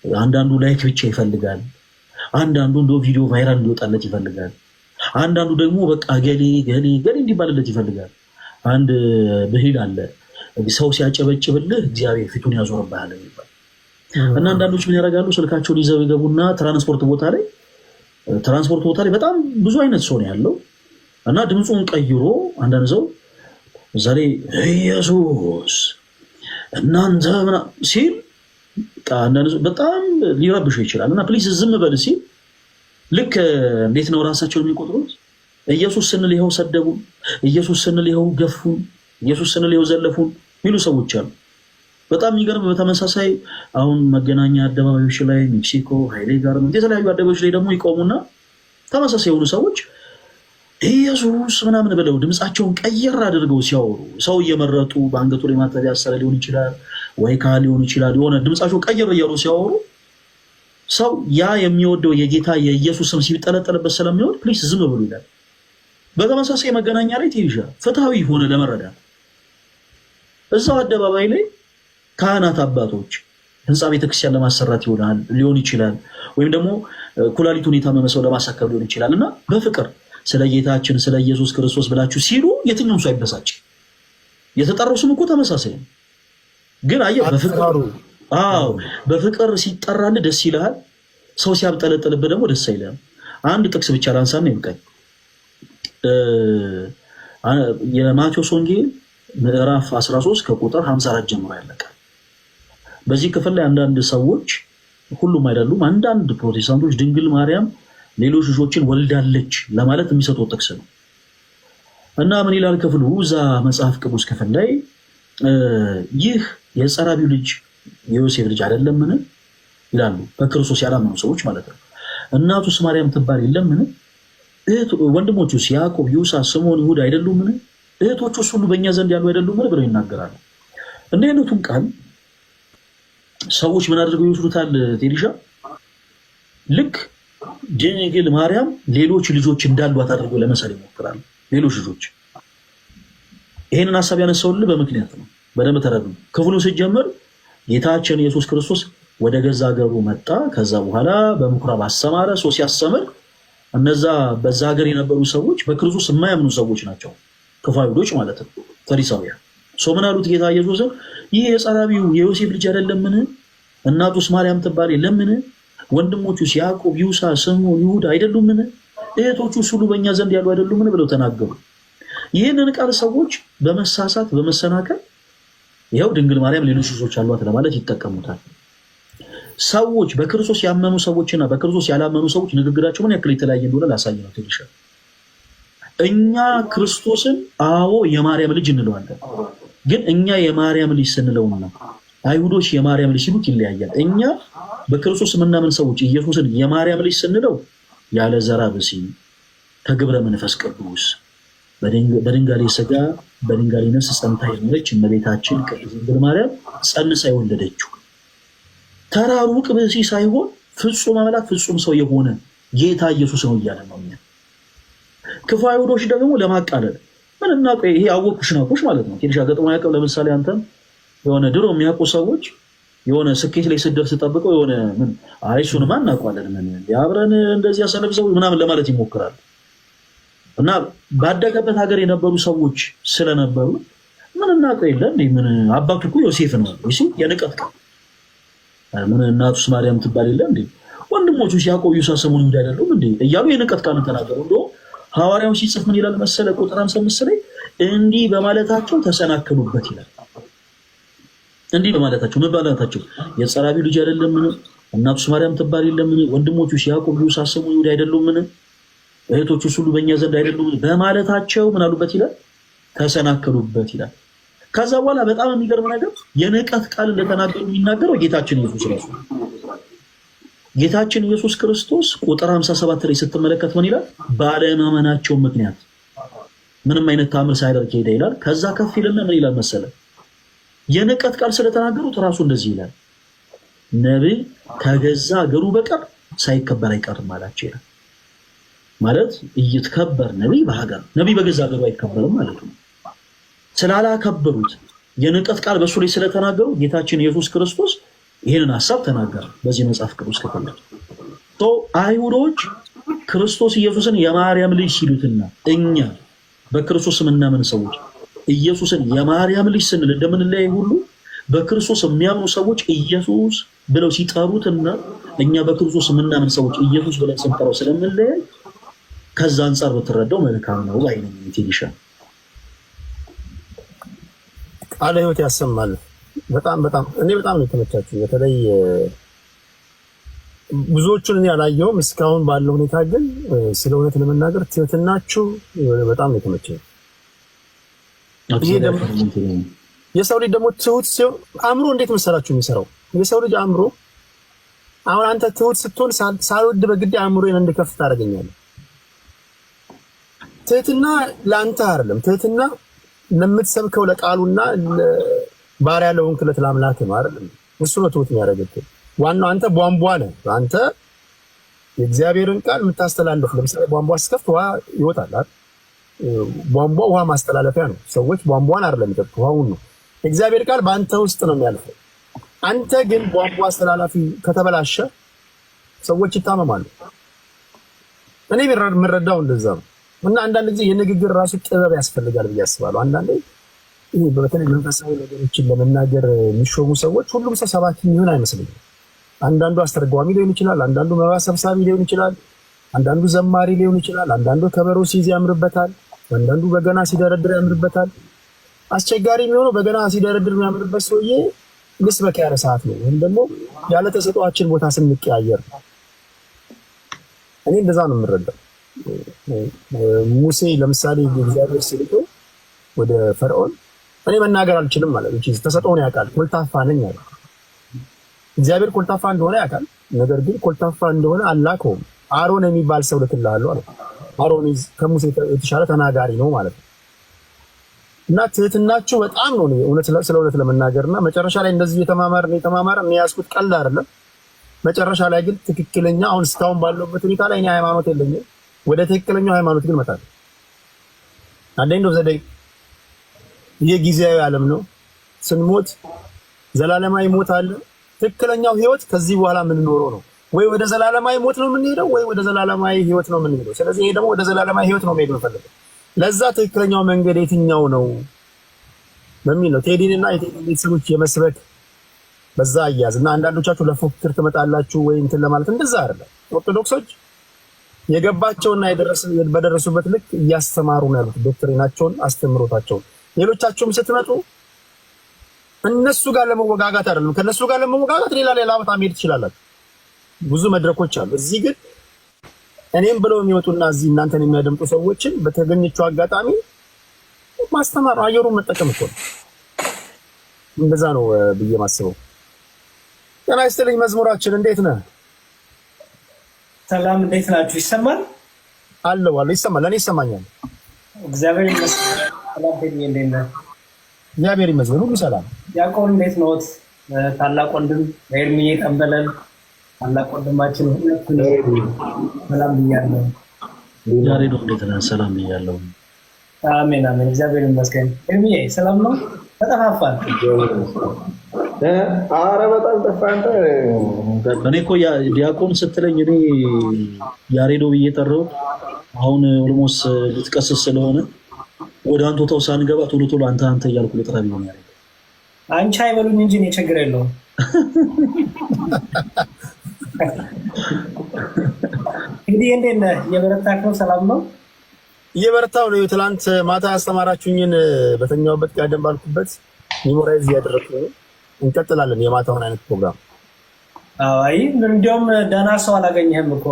አንዳንዱ ላይክ ብቻ ይፈልጋል፣ አንዳንዱ እንደው ቪዲዮ ቫይራል እንዲወጣለት ይፈልጋል፣ አንዳንዱ ደግሞ በቃ ገሌ እንዲባልለት ይፈልጋል። አንድ ብሂል አለ፣ ሰው ሲያጨበጭብልህ እግዚአብሔር ፊቱን ያዞርብሃል የሚባል እና አንዳንዶች ምን ያደርጋሉ? ስልካቸውን ይዘው ይገቡና ትራንስፖርት ቦታ ላይ በጣም ብዙ አይነት ሰው ነው ያለው እና ድምፁን ቀይሮ አንዳንድ ሰው ዛሬ ኢየሱስ እናንተ ሲል በጣም ሊረብሹ ይችላል እና ፕሊዝ ዝም በል ሲል ልክ እንዴት ነው ራሳቸውን የሚቆጥሩት? ኢየሱስ ስንል ይኸው ሰደቡን፣ ኢየሱስ ስንል ይኸው ገፉን፣ ኢየሱስ ስንል ይኸው ዘለፉን የሚሉ ሰዎች አሉ። በጣም የሚገርም በተመሳሳይ አሁን መገናኛ አደባባዮች ላይ ሜክሲኮ፣ ኃይሌ ጋርመንት የተለያዩ አደባባዮች ላይ ደግሞ ይቆሙና ተመሳሳይ የሆኑ ሰዎች ኢየሱስ ምናምን ብለው ድምፃቸውን ቀየር አድርገው ሲያወሩ ሰው እየመረጡ በአንገቱ ላይ ማተብ ያሰረ ሊሆን ይችላል፣ ወይ ካህን ሊሆኑ ይችላል። የሆነ ድምጻቸው ቀይር እያሉ ሲያወሩ ሰው ያ የሚወደው የጌታ የኢየሱስ ስም ሲጠለጠልበት ስለሚወድ ፕሊስ ዝም ብሎ ይላል። በተመሳሳይ መገናኛ ላይ ትይዣ ፍትሃዊ ሆነ ለመረዳት እዛው አደባባይ ላይ ካህናት አባቶች ህንፃ ቤተክርስቲያን ለማሰራት ሊሆን ይችላል፣ ወይም ደግሞ ኩላሊቱን የታመመ ሰው ለማሳከብ ሊሆን ይችላል እና በፍቅር ስለ ጌታችን ስለ ኢየሱስ ክርስቶስ ብላችሁ ሲሉ የትኛውም ሰው አይበሳጭ። የተጠራው ስም እኮ ተመሳሳይ ነው፣ ግን አየህ በፍቅር ሲጠራልህ ደስ ይልሃል። ሰው ሲያብጠለጥልብህ ደግሞ ደስ አይልህም። አንድ ጥቅስ ብቻ ላንሳና ይብቃኝ። የማቴዎስ ወንጌል ምዕራፍ 13 ከቁጥር 54 ጀምሮ ያለቃል። በዚህ ክፍል ላይ አንዳንድ ሰዎች፣ ሁሉም አይደሉም፣ አንዳንድ ፕሮቴስታንቶች ድንግል ማርያም ሌሎች ልጆችን ወልዳለች ለማለት የሚሰጡት ጥቅስ ነው እና ምን ይላል ክፍሉ? እዛ መጽሐፍ ቅዱስ ክፍል ላይ ይህ የጸራቢው ልጅ የዮሴፍ ልጅ አይደለምን ይላሉ። በክርስቶስ ያላመኑ ሰዎች ማለት ነው። እናቱስ ማርያም ትባል የለምን? ወንድሞቹስ ያዕቆብ፣ ይሁዳ፣ ስምዖን፣ ይሁዳ አይደሉምን? እህቶቹስ ሁሉ በእኛ ዘንድ ያሉ አይደሉምን ብለው ይናገራሉ። እንዲህ አይነቱን ቃል ሰዎች ምን አድርገው ይወስዱታል? ቴዲሻ ልክ ድንግል ማርያም ሌሎች ልጆች እንዳሏት አድርገው ለመሳል ይሞክራሉ። ሌሎች ልጆች። ይሄንን ሐሳብ ያነሳውልህ በምክንያት ነው። በደንብ ተረዱ። ክፍሉ ሲጀምር ጌታችን ኢየሱስ ክርስቶስ ወደ ገዛ ሀገሩ መጣ። ከዛ በኋላ በምኩራብ አስተማረ። ሰው ሲያስተምር እነዛ በዛ ሀገር የነበሩ ሰዎች በክርስቶስ የማያምኑ ሰዎች ናቸው፣ ክፉ አይሁዶች ማለት ነው፣ ፈሪሳውያን። ሰው ምን አሉት? ጌታ ኢየሱስን ይህ የጸራቢው የዮሴፍ ልጅ አይደለምን? እናቱስ ማርያም ትባል የለምን? ወንድሞቹስ ያዕቆብ፣ ይሁዳ፣ ስምዖን፣ ይሁዳ አይደሉምን? እህቶቹስ ሁሉ በእኛ ዘንድ ያሉ አይደሉምን ብለው ተናገሩ። ይህንን ቃል ሰዎች በመሳሳት በመሰናከል ይኸው ድንግል ማርያም ሌሎች ልጆች አሏት ለማለት ይጠቀሙታል። ሰዎች በክርስቶስ ያመኑ ሰዎችና በክርስቶስ ያላመኑ ሰዎች ንግግራቸው ምን ያክል የተለያየ እንደሆነ ላሳይ ነው ትንሽ። እኛ ክርስቶስን አዎ የማርያም ልጅ እንለዋለን፣ ግን እኛ የማርያም ልጅ ስንለውና አይሁዶች የማርያም ልጅ ሲሉት ይለያያል። እኛ በክርስቶስ የምናምን ሰዎች ኢየሱስን የማርያም ልጅ ስንለው ያለ ዘራ ብሲ ከግብረ መንፈስ ቅዱስ በድንጋሌ ስጋ በድንጋሌ ነፍስ ጸንታ የኖረች እመቤታችን ቅድስት ድንግል ማርያም ጸንሳ የወለደችው ተራ ሩቅ ብሲ ሳይሆን ፍጹም አምላክ ፍጹም ሰው የሆነ ጌታ ኢየሱስ ነው እያለ ነው። ክፉ አይሁዶች ደግሞ ለማቃለል ምን እናውቀው ይሄ አወቁሽ ናቁሽ ማለት ነው። ኬልሻ ገጥሞ ያቀው ለምሳሌ አንተም የሆነ ድሮ የሚያውቁ ሰዎች የሆነ ስኬት ላይ ስደርስ ተጠብቀው የሆነ ምን አይሱን ማን እናውቀዋለን ምን ያብረን እንደዚህ ያሰለብሰው ምናምን ለማለት ይሞክራሉ። እና ባደገበት ሀገር የነበሩ ሰዎች ስለነበሩ ምን እናውቀው የለ እንዴ ምን አባቱ እኮ ዮሴፍ ነው እሺ የንቀት ቃል ምን እናቱስ ማርያም ትባል የለ እንዴ ወንድሞቹ ያዕቆብ፣ ይሁዳ፣ ስምዖን፣ ይሁዳ አይደሉም እንዴ እያሉ የንቀት ቃል ተናገሩ። እንደው ሐዋርያው ሲጽፍ ምን ይላል መሰለ ቁጥር 55 ላይ እንዲህ በማለታቸው ተሰናከሉበት ይላል። እንዲህ በማለታቸው ምን ባላታቸው የጸራቢው ልጅ አይደለምን? እናቱስ ማርያም ትባል የለምን? ወንድሞቹ ያዕቆብ፣ ይሁዳ፣ ስምዖን፣ ይሁዳ አይደሉምን? እህቶቹ ሁሉ በእኛ ዘንድ አይደሉምን? በማለታቸው ምን አሉበት ይላል ተሰናከሉበት ይላል። ከዛ በኋላ በጣም የሚገርም ነገር የንቀት ቃል እንደተናገሩ የሚናገረው ጌታችን ኢየሱስ ራሱ ጌታችን ኢየሱስ ክርስቶስ ቁጥር 57 ላይ ስትመለከት ምን ይላል? ባለማመናቸው ምክንያት ምንም አይነት ተአምር ሳያደርግ ሄደ ይላል። ከዛ ከፍ ይልና ምን ይላል መሰለ የንቀት ቃል ስለተናገሩት ራሱ እንደዚህ ይላል፣ ነብይ ከገዛ ሀገሩ በቀር ሳይከበር አይቀርም አላቸው ይላል። ማለት እየተከበር ነብይ በሀገር ነብይ በገዛ ሀገሩ አይከበርም ማለት ነው። ስላላከበሩት የንቀት ቃል በሱ ላይ ስለተናገሩ ጌታችን ኢየሱስ ክርስቶስ ይሄንን ሐሳብ ተናገረ በዚህ መጽሐፍ ቅዱስ ክፍል። አይሁዶች ክርስቶስ ኢየሱስን የማርያም ልጅ ሲሉትና እኛ በክርስቶስ የምናምን ሰዎች ኢየሱስን የማርያም ልጅ ስንል እንደምንለያይ ሁሉ በክርስቶስ የሚያምኑ ሰዎች ኢየሱስ ብለው ሲጠሩትና እኛ በክርስቶስ የምናምን ሰዎች ኢየሱስ ብለን ስንጠራው ስለምንለያይ ከዛ አንፃር ብትረዳው መልካም ነው አይነኝ ትንሽ ቃለ ሕይወት ያሰማል። በጣም እኔ በጣም ነው የተመቻችሁ። በተለይ ብዙዎቹን እኔ አላየሁም እስካሁን ባለው ሁኔታ፣ ግን ስለ እውነት ለመናገር ትህትናችሁ በጣም ነው የተመቸኝ። የሰው ልጅ ደግሞ ትሁት ሲሆን አእምሮ እንዴት መሰላችሁ የሚሰራው? የሰው ልጅ አእምሮ አሁን አንተ ትሁት ስትሆን ሳልወድ በግድ አእምሮዬን እንድከፍት ታደርገኛለህ። ትህትና ለአንተ አይደለም። ትህትና ለምትሰብከው ለቃሉና ባሪያ ለሆንክለት ለአምላክ ነው አይደል? እሱ ነው ትሁት የሚያደርግህ። ዋናው አንተ ቧንቧ ነህ። አንተ የእግዚአብሔርን ቃል የምታስተላልፍ። ለምሳሌ ቧንቧ ስከፍት ውሃ ይወጣል አይደል? ቧንቧ ውሃ ማስተላለፊያ ነው። ሰዎች ቧንቧን አይደለም የሚጠጡት ውሃውን ነው። የእግዚአብሔር ቃል በአንተ ውስጥ ነው የሚያልፈው። አንተ ግን ቧንቧ አስተላላፊ ከተበላሸ ሰዎች ይታመማሉ። እኔ የምረዳው እንደዛ ነው። እና አንዳንድ ጊዜ የንግግር ራሱ ጥበብ ያስፈልጋል ብዬ አስባለሁ። አንዳንዴ ይሄ በተለይ መንፈሳዊ ነገሮችን ለመናገር የሚሾሙ ሰዎች ሁሉም ሰው ሰባኪ የሚሆን አይመስለኝም። አንዳንዱ አስተርጓሚ ሊሆን ይችላል፣ አንዳንዱ መባ ሰብሳቢ ሊሆን ይችላል፣ አንዳንዱ ዘማሪ ሊሆን ይችላል፣ አንዳንዱ ከበሮ ሲይዝ ያምርበታል፣ አንዳንዱ በገና ሲደረድር ያምርበታል። አስቸጋሪ የሚሆነው በገና ሲደረድር የሚያምርበት ሰውዬ ልስበክ ያለ ሰዓት ነው፣ ወይም ደግሞ ያለ ተሰጧችን ቦታ ስንቀያየር ነው። እኔ እንደዛ ነው የምረዳው። ሙሴ ለምሳሌ እግዚአብሔር ሲልከው ወደ ፈርዖን እኔ መናገር አልችልም ማለት ነው። ተሰጥኦን ያውቃል። ኮልታፋ ነኝ አለ። እግዚአብሔር ኮልታፋ እንደሆነ ያውቃል። ነገር ግን ኮልታፋ እንደሆነ አላከውም። አሮን የሚባል ሰው ልክልሃለሁ አለ። አሮን ከሙሴ የተሻለ ተናጋሪ ነው ማለት ነው። እና ትህትናችሁ በጣም ነው ስለ እውነት ለመናገርና መጨረሻ ላይ እንደዚህ የተማማርን ያስኩት ቀልድ አይደለም። መጨረሻ ላይ ግን ትክክለኛ አሁን እስካሁን ባለበት ሁኔታ ላይ እኔ ሃይማኖት የለኝም። ወደ ትክክለኛው ሃይማኖት ግን እመጣለሁ። አንዴ ዘደይ ይሄ ጊዜያዊ ዓለም ነው። ስንሞት ዘላለማዊ ሞት አለ። ትክክለኛው ህይወት ከዚህ በኋላ የምንኖረው ነው። ወይ ወደ ዘላለማዊ ሞት ነው የምንሄደው፣ ወይ ወደ ዘላለማዊ ህይወት ነው የምንሄደው። ስለዚህ ይሄ ደግሞ ወደ ዘላለማዊ ህይወት ነው መሄድ የምፈልገው። ለዛ ትክክለኛው መንገድ የትኛው ነው በሚል ነው ቴዲንና የቴዲን ቤተሰቦች የመስበክ በዛ አያዝ እና አንዳንዶቻችሁ ለፉክክር ትመጣላችሁ ወይ እንትን ለማለት እንደዛ አይደለም። ኦርቶዶክሶች የገባቸውና በደረሱበት ልክ እያስተማሩ ነው ያሉት ዶክትሪናቸውን፣ አስተምሮታቸውን። ሌሎቻችሁም ስትመጡ እነሱ ጋር ለመወጋጋት አይደለም፣ ከነሱ ጋር ለመወጋጋት ሌላ ቦታ መሄድ ትችላላችሁ። ብዙ መድረኮች አሉ። እዚህ ግን እኔም ብለው የሚወጡና እዚህ እናንተን የሚያደምጡ ሰዎችን በተገኘችው አጋጣሚ ማስተማር አየሩን መጠቀም እኮ ነው። እንደዛ ነው ብዬ ማስበው። ጤና ይስጥልኝ። መዝሙራችን እንዴት ነህ? ሰላም፣ እንዴት ናችሁ? ይሰማል? አለው ይሰማል። ለእኔ ይሰማኛል። እግዚአብሔር ይመስገን። ሰላም እንዴት ነህ? እግዚአብሔር ይመስገን፣ ሁሉ ሰላም። ያዕቆብ እንዴት ነው? ታላቅ ወንድም ኤርሚዬ ጠንበለል ታላቅ ወንድማችን ሁለቱንም ሰላም ብያለሁ። ያሬዶ እንዴት ነህ? ሰላም ብያለሁ። አሜን አሜን። እግዚአብሔር ይመስገን። ኤርሚዬ ሰላም ነው? ተጠፋፋን። ኧረ በጣም ጠፋን። እኔ እኮ ዲያቆን ስትለኝ እኔ ያሬዶ ብዬ ጠራሁት። አሁን ኦልሞስ ልትቀስስ ስለሆነ ወደ አንቶታው ሳንገባ ቶሎ አንተ እያልኩ ልጥራ ቢሆን ያሬዶ አንቺ አይበሉኝ እንጂ እኔ ችግር የለውም። እንግዲህ እንዴት ነህ? እየበረታህ ነው? ሰላም ነው? እየበረታሁ ነው። ትናንት ማታ ያስተማራችሁኝን በተኛውበት ጋደም ባልኩበት ሜሞራይዝ እያደረኩ ነው። እንቀጥላለን የማታውን አይነት ፕሮግራም። አይ እንዲያውም ደህና ሰው አላገኘህም እኮ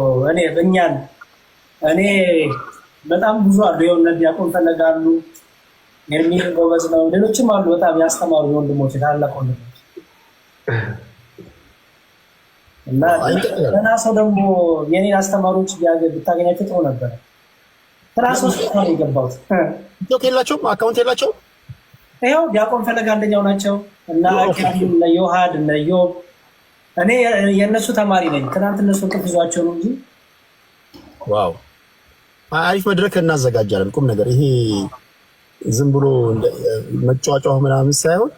እኔ በጣም ብዙ አሉ። የሆነ ዲያቆን ፈለጋሉ፣ ኤርሚ ጎበዝ ነው፣ ሌሎችም አሉ በጣም ያስተማሩ ወንድሞች፣ ታላቅ ወንድሞች እና ደህና ሰው ደግሞ የኔን አስተማሪዎች ብታገኛቸው ጥሩ ነበረ። ትራስ ውስጥ ነው የገባሁት። ቲክቶክ የላቸውም፣ አካውንት የላቸውም። ይኸው ዲያቆን ፈለጋ አንደኛው ናቸው እና እነ ዮሐድ እነ ዮብ እኔ የእነሱ ተማሪ ነኝ። ትናንት እነሱ እንቅልፍ ይዟቸው ነው እንጂ። ዋው አሪፍ መድረክ እናዘጋጃለን። ቁም ነገር ይሄ ዝም ብሎ መጫወጫው ምናምን ሳይሆን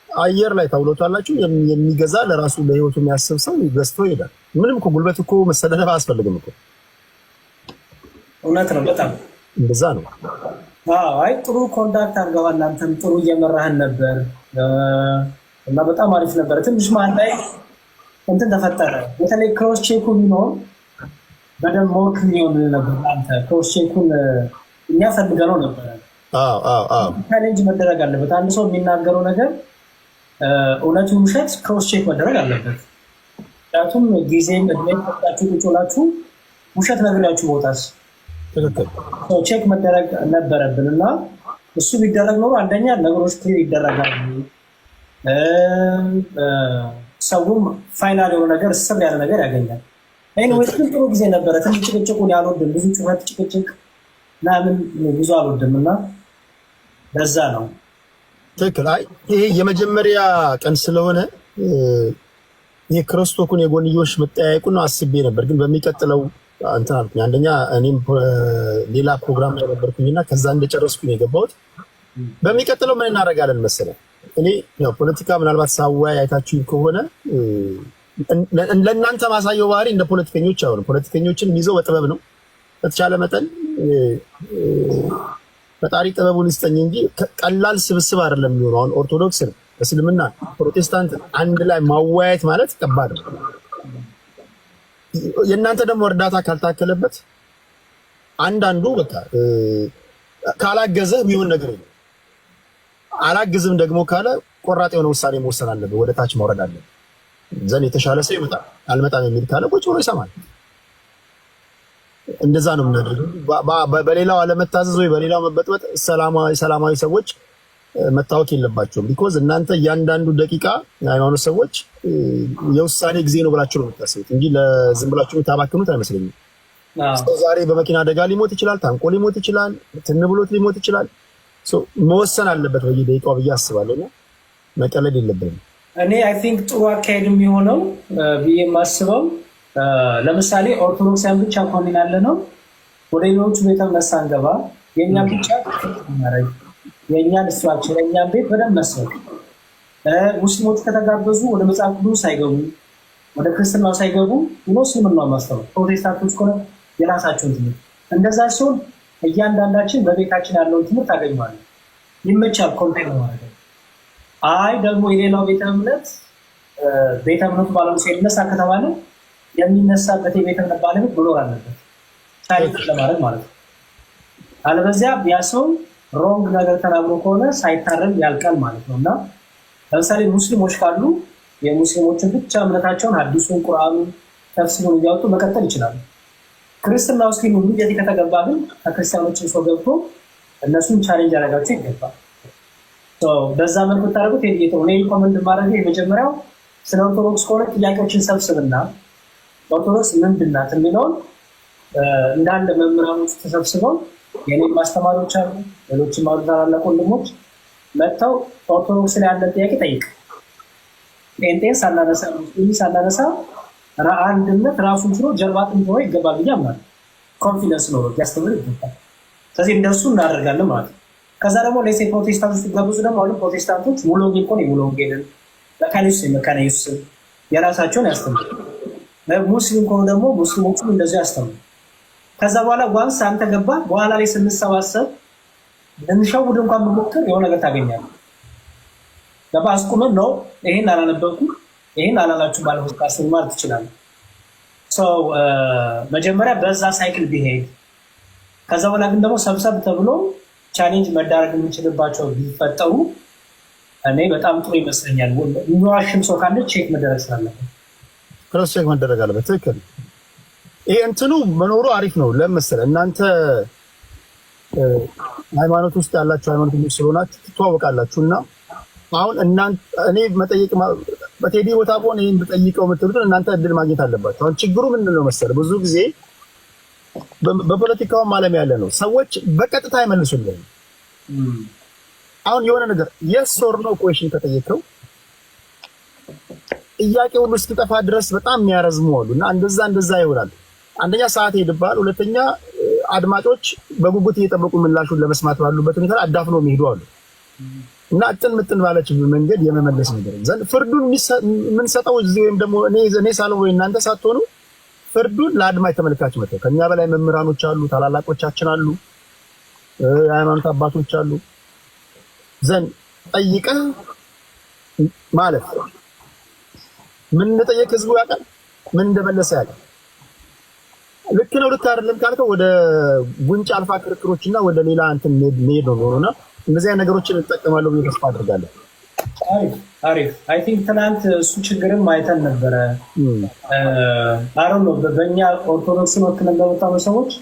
አየር ላይ ታውሎታላችሁ። የሚገዛ ለራሱ ለህይወቱ የሚያስብ ሰው ገዝቶ ይሄዳል። ምንም እኮ ጉልበት እኮ መሰደድ አያስፈልግም እኮ። እውነት ነው። በጣም እንደዛ ነው። አይ ጥሩ ኮንታክት አድርገዋል። አንተም ጥሩ እየመራህን ነበር እና በጣም አሪፍ ነበር። ትንሽ መሀል ላይ እንትን ተፈጠረ። በተለይ ክሮስ ቼኩ ቢኖር በደንብ ሞክ የሚሆን ነበር። አንተ ክሮስ ቼኩን እኛ ፈልገነው ነበረ። ቻሌንጅ መደረግ አለበት። አንድ ሰው የሚናገረው ነገር እውነቱ ውሸት ክሮስ ቼክ መደረግ አለበት። ምክንያቱም ጊዜም እድሜ ሰጣችሁ ቁጭ ብላችሁ ውሸት ነግሬያችሁ መውጣት ቼክ መደረግ ነበረብን እና እሱ ቢደረግ ኖሮ አንደኛ ነገሮች ክሊር ይደረጋሉ። ሰውም ፋይናል የሆነ ነገር ስር ያለ ነገር ያገኛል። ኤኒዌይስ ግን ጥሩ ጊዜ ነበረ። ትንሽ ጭቅጭቁን ያልወድም፣ ብዙ ጩኸት ጭቅጭቅ ምናምን ብዙ አልወድም እና በዛ ነው ትክክል። አይ ይሄ የመጀመሪያ ቀን ስለሆነ የክርስቶስን የጎንዮሽ መጠያየቁን አስቤ ነበር፣ ግን በሚቀጥለው እንትን አልኩኝ። አንደኛ እኔም ሌላ ፕሮግራም ላይ ነበርኩኝና ከዛ እንደጨረስኩኝ የገባሁት። በሚቀጥለው ምን እናደርጋለን መሰለህ? እኔ ያው ፖለቲካ ምናልባት ሳዋይ አይታችሁ ከሆነ ለእናንተ ማሳየው ባህሪ እንደ ፖለቲከኞች አይሆንም። ፖለቲከኞችን ይዘው በጥበብ ነው። በተቻለ መጠን ፈጣሪ ጥበቡን ይስጠኝ እንጂ ቀላል ስብስብ አይደለም የሚሆነው። አሁን ኦርቶዶክስን፣ እስልምና፣ ፕሮቴስታንት አንድ ላይ ማወያየት ማለት ከባድ ነው። የእናንተ ደግሞ እርዳታ ካልታከለበት አንዳንዱ በቃ ካላገዘህ የሚሆን ነገር የለም። አላግዝም ደግሞ ካለ ቆራጥ የሆነ ውሳኔ መወሰን አለብህ። ወደ ታች መውረድ አለብህ። ዘን የተሻለ ሰው ይመጣል። አልመጣም የሚል ካለ ቁጭ ብሎ ይሰማል። እንደዛ ነው የምናደርገው። በሌላው አለመታዘዝ ወይ በሌላው መበጥበጥ ሰላማዊ ሰዎች መታወቅ የለባቸውም። ቢኮዝ እናንተ እያንዳንዱ ደቂቃ የሃይማኖት ሰዎች የውሳኔ ጊዜ ነው ብላችሁ ነው የምታስቡት እንጂ ለዝም ብላችሁ የምታባክኑት አይመስለኝም። ዛሬ በመኪና አደጋ ሊሞት ይችላል፣ ታንቆ ሊሞት ይችላል፣ ትንብሎት ሊሞት ይችላል። መወሰን አለበት በየደቂቃው ብዬ አስባለሁ። እና መቀለድ የለብንም። እኔ አይ ቲንክ ጥሩ አካሄድ የሚሆነው ብዬ የማስበው ለምሳሌ ኦርቶዶክሳውያን ብቻ ኮንን ያለ ነው ወደ ሌሎቹ ቤተ እምነት ሳንገባ የእኛን ብቻ ማድረግ የእኛን ስትራክቸር የእኛን ቤት በደንብ መስበክ፣ ሙስሊሞች ከተጋበዙ ወደ መጽሐፍ ቅዱስ ሳይገቡ ወደ ክርስትናው ሳይገቡ እስልምናው ማስተማር፣ ፕሮቴስታንቶች ከሆነ የራሳቸውን ትምህርት እንደዛ ሲሆን እያንዳንዳችን በቤታችን ያለውን ትምህርት ታገኘዋለን። ይመቻል ኮንቴንት ማለት ነው። አይ ደግሞ የሌላው ቤተ እምነቱ ባለሙሴ ይነሳ ከተባለ የሚነሳበት የቤተ እምነት ባለቤት መኖር አለበት ሳይት ለማድረግ ማለት ነው። አለበዚያ ያ ሰው ሮንግ ነገር ተናግሮ ከሆነ ሳይታረም ያልቃል ማለት ነው። እና ለምሳሌ ሙስሊሞች ካሉ የሙስሊሞችን ብቻ እምነታቸውን ሐዲሱን፣ ቁርአኑን፣ ተፍሲሩን እያወጡ መቀጠል ይችላሉ። ክርስትና ውስጥ ሁሉ እንደዚህ ከተገባ ግን ከክርስቲያኖችን ሰው ገብቶ እነሱን ቻሌንጅ ያደረጋቸው ይገባል። በዛ መልኩ ታደርጉት የጥሩ እኔ ሪኮመንድ ማድረግ የመጀመሪያው ስለ ኦርቶዶክስ ከሆነ ጥያቄዎችን ሰብስብና ኦርቶዶክስ ምንድን ናት የሚለውን እንዳለ መምህራኖች ተሰብስበው የኔም ማስተማሪዎች አሉ፣ ሌሎችም አሉ ታላላቅ ወንድሞች መጥተው ኦርቶዶክስ ላይ ያለ ጥያቄ ጠይቅ። ጴንጤን ሳናነሳ ሙስሊም ሳናነሳ አንድነት ራሱን ችሎ ጀርባ አጥንት ሆኖ ይገባል ብዬ አምናለሁ። ኮንፊደንስ ነው ያስተምር ይገባል። ስለዚህ እንደሱ እናደርጋለን ማለት ነው። ከዛ ደግሞ ለሴ ፕሮቴስታንቶች ሲጋብዙ ደግሞ አሁን ፕሮቴስታንቶች ሙሉ ወንጌል ከሆነ የሙሉ ወንጌልን፣ መካነ ኢየሱስን የራሳቸውን ያስተምሩ። ሙስሊም ከሆኑ ደግሞ ሙስሊሞቹም እንደዚሁ ያስተምሩ። ከዛ በኋላ ዋንስ አንተ ገባ በኋላ ላይ ስንሰባሰብ ልንሸውድ እንኳን ብሞክር የሆነ ነገር ታገኛለህ። ገባ አስቁመን ነው ይሄን አላነበብኩም ይሄን አላላችሁ ባለሁት ካስል ማለት ትችላለህ። መጀመሪያ በዛ ሳይክል ቢሄድ ከዛ በኋላ ግን ደግሞ ሰብሰብ ተብሎ ቻሌንጅ መዳረግ የምንችልባቸው ቢፈጠሩ እኔ በጣም ጥሩ ይመስለኛል። የሚዋሽም ሰው ካለ ቼክ መደረግ ስላለበት ክሮስ ቼክ መደረግ አለበት። ትክክል። ይሄ እንትኑ መኖሩ አሪፍ ነው። ለምሳሌ እናንተ ሃይማኖት ውስጥ ያላችሁ ሃይማኖት ውስጥ ስለሆናችሁ ትተዋወቃላችሁና አሁን እኔ መጠየቅ በቴዲ ቦታ ቆን ይሄን ብጠይቀው የምትሉትን እናንተ እድል ማግኘት አለባችሁ። አሁን ችግሩ ምንድን ነው መሰለህ? ብዙ ጊዜ በፖለቲካው ዓለም ያለ ነው ሰዎች በቀጥታ አይመልሱልኝም። አሁን የሆነ ነገር የስ ኦር ኖ ኩዌሽን ከጠየቀው ጥያቄ ሁሉ እስኪጠፋ ድረስ በጣም የሚያረዝሙ አሉና እንደዛ ይሆናል። አንደኛ ሰዓት ይሄድባል፣ ሁለተኛ አድማጮች በጉጉት እየጠበቁ ምላሹን ለመስማት ባሉበት ሁኔታ አዳፍነው የሚሄዱ አሉ። እና ምጥን ባለች መንገድ የመመለስ ነገር ዘንድ ፍርዱን የምንሰጠው እዚህ ወይም ደግሞ እኔ ሳልሆን ወይ እናንተ ሳትሆኑ ፍርዱን ለአድማጭ ተመልካች መተው። ከኛ በላይ መምህራኖች አሉ፣ ታላላቆቻችን አሉ፣ የሃይማኖት አባቶች አሉ። ዘንድ ጠይቀህ ማለት ምን እንደጠየቅ ህዝቡ ያውቃል፣ ምን እንደመለሰ ያውቃል። ልክ ነው ልክ አይደለም ካልከው ወደ ጉንጭ አልፋ ክርክሮችና ወደ ሌላ እንትን መሄድ ነው ሆኖና እንደዚህ አይነት ነገሮችን እንጠቀማለሁ ብዬ ተስፋ አድርጋለሁ። አሪፍ አይ ቲንክ ትናንት እሱ ችግርም አይተን ነበረ። አሮን ነው በእኛ ኦርቶዶክስን ወክለን በመጣው ሰዎች